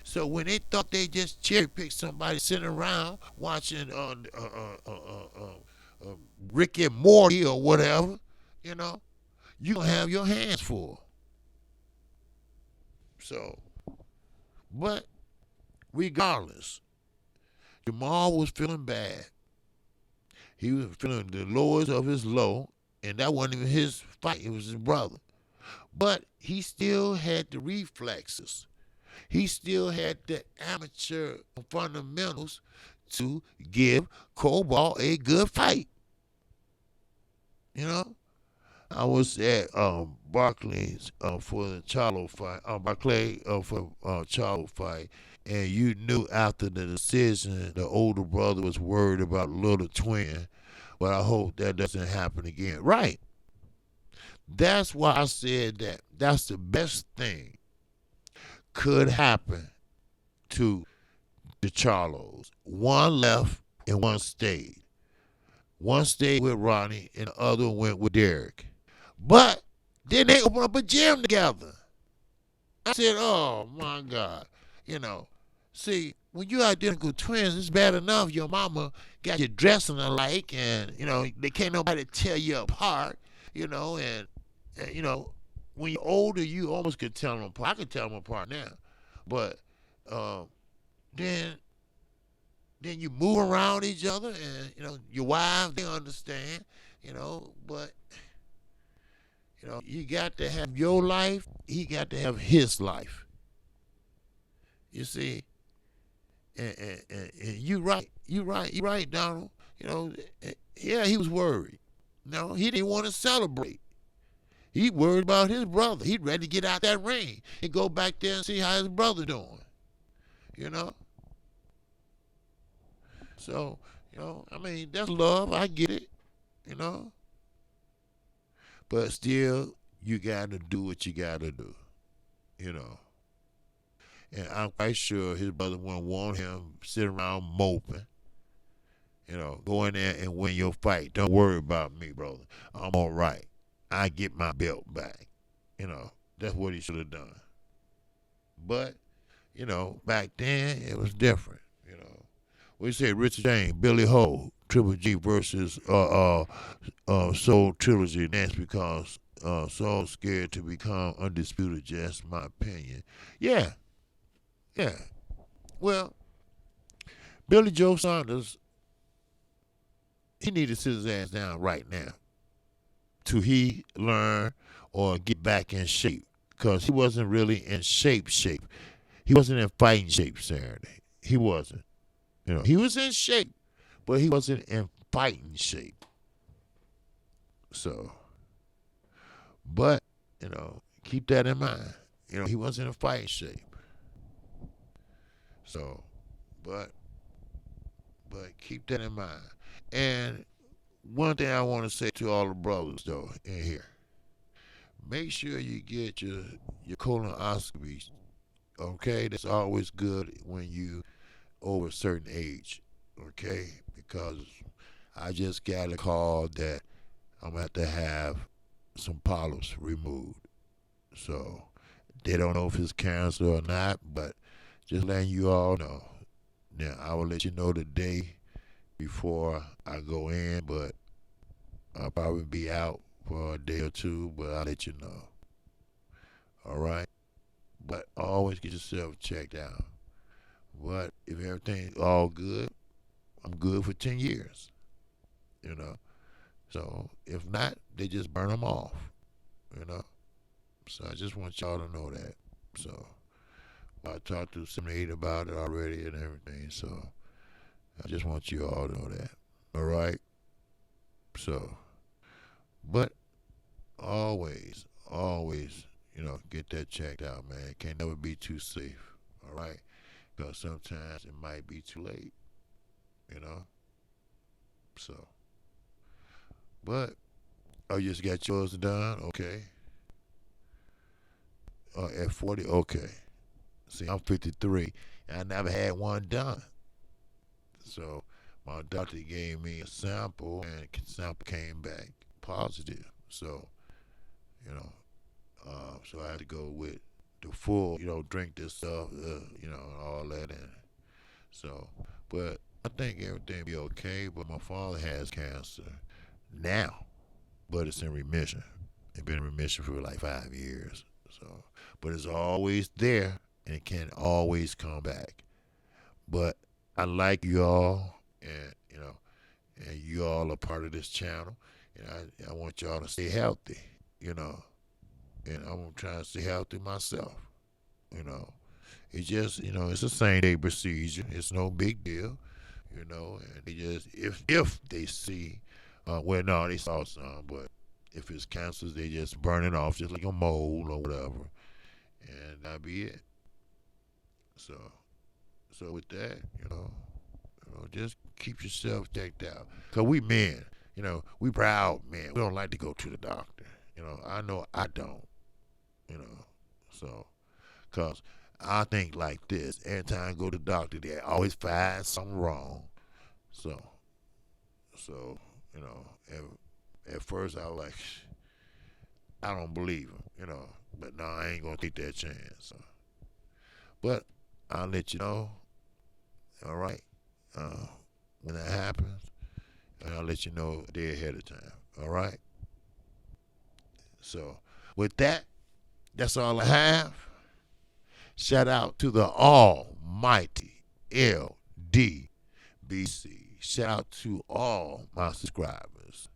So when they thought they just cherry picked somebody sitting around watching Rick and Morty or whatever, you going to have your hands full. So, but regardless, Jamal was feeling bad. He was feeling the lowest of his low, and that wasn't even his fight. It was his brother. But he still had the reflexes. He still had the amateur fundamentals to give Cobalt a good fight. You know, I was at Barclays for the Charlo fight. Barclay for Charlo fight, and you knew after the decision, the older brother was worried about little twin. But I hope that doesn't happen again. Right. That's why I said that. That's the best thing could happen to the Charlos. One left and one stayed. One stayed with Ronnie and the other went with Derek. But then they opened up a gym together. I said, oh my God. You know, see, when you identical twins, it's bad enough your mama got you dressing alike and, they can't nobody tell you apart, and when you're older, you almost could tell them apart. I could tell them apart now. But um, then then you move around each other and, your wives, they understand, but you got to have your life. He got to have his life. You see, and you right, Donald. Yeah, he was worried. No, he didn't want to celebrate. He worried about his brother. He'd ready to get out that ring and go back there and see how his brother doing. You know. So, I mean, that's love. I get it. You know. But still, you got to do what you got to do. You know. And I'm quite sure his brother wouldn't want him sitting around moping. Go in there and win your fight. Don't worry about me, brother. I'm all right. I get my belt back. That's what he should have done. But, back then it was different. We say Richard James, Billy Ho, Triple G versus Soul Trilogy. And that's because Soul's scared to become undisputed. Just my opinion. Yeah, yeah. Well, Billy Joe Saunders, he needed to sit his ass down right now to he learn or get back in shape because he wasn't really in shape. He wasn't in fighting shape Saturday. He wasn't. He was in shape, but he wasn't in fighting shape. So, but, keep that in mind. He wasn't in fighting shape. So, but keep that in mind. And one thing I want to say to all the brothers, though, in here, make sure you get your colonoscopy, okay? That's always good when you over a certain age, okay? Because I just got a call that I'm going to have some polyps removed. So they don't know if it's cancer or not, but just letting you all know. Now, I will let you know the day before I go in, but I'll probably be out for a day or two, but I'll let you know. All right? But always get yourself checked out. But if everything's all good, I'm good for 10 years. So if not, they just burn them off. You know. So I just want y'all to know that. So I talked to 78 about it already and everything. So I just want you all to know that. All right. So, but always, get that checked out, man. It can't never be too safe. All right. Because sometimes it might be too late. You know. So, but you just got yours done, okay? At 40, okay. See, I'm 53, and I never had one done. So my doctor gave me a sample, and the sample came back positive. So, so I had to go with the full, drink this stuff, and all that. And so, but I think everything will be okay. But my father has cancer now, but it's in remission. It's been in remission for like 5 years. So, but it's always there, and it can always come back. But I like you all, and and you all are part of this channel, and I want y'all to stay healthy, and I'm trying to stay healthy myself, you know. It's just, it's a same day procedure. It's no big deal, and they just if they see Well, no, they saw some, but if it's cancers, they just burn it off, just like a mold or whatever, and that'll be it. So, so with that, just keep yourself checked out. Cause we men, we proud men. We don't like to go to the doctor. I know I don't. You know, so cause I think like this. Every time I go to the doctor, they always find something wrong. So, so at first I was like, I don't believe him. But no, I ain't gonna take that chance. So, but I'll let you know. All right. Uh, when that happens, and I'll let you know a day ahead of time. All right. So with that, that's all I have. Shout out to the almighty LDBC. Shout out to all my subscribers,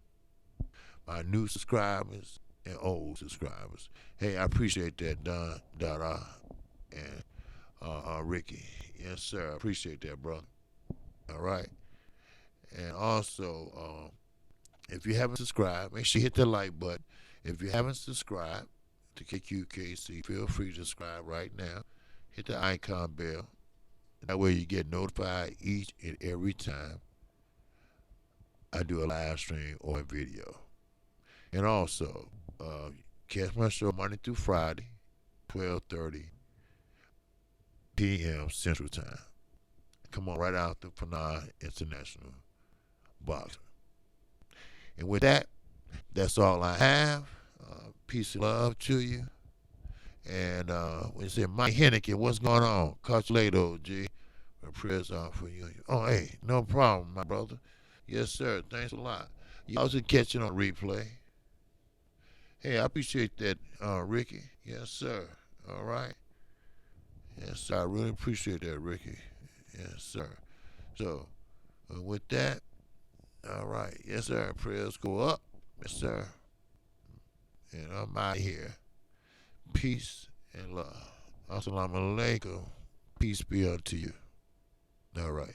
my new subscribers and old subscribers. Hey, I appreciate that, Don, Dada, and Ricky. Yes, sir. I appreciate that, brother. All right. And also, if you haven't subscribed, make sure you hit the like button. If you haven't subscribed to KQKC, feel free to subscribe right now. Hit the icon bell. That way you get notified each and every time I do a live stream or a video. And also, catch my show Monday through Friday, 12:30 p.m. Central Time. Come on, right out the Panay International Boxing. And with that, that's all I have. Peace and love to you. And when you say Mike Henneke, what's going on? Catch you later, OG. My prayers are for you. Oh, hey, no problem, my brother. Yes, sir. Thanks a lot. You also catch it on replay. Hey, I appreciate that, Ricky. Yes, sir. All right. Yes, sir. I really appreciate that, Ricky. Yes, sir. So, with that, all right. Yes, sir. Prayers go up. Yes, sir. And I'm out of here. Peace and love. Assalamu alaikum. Peace be unto you. All right.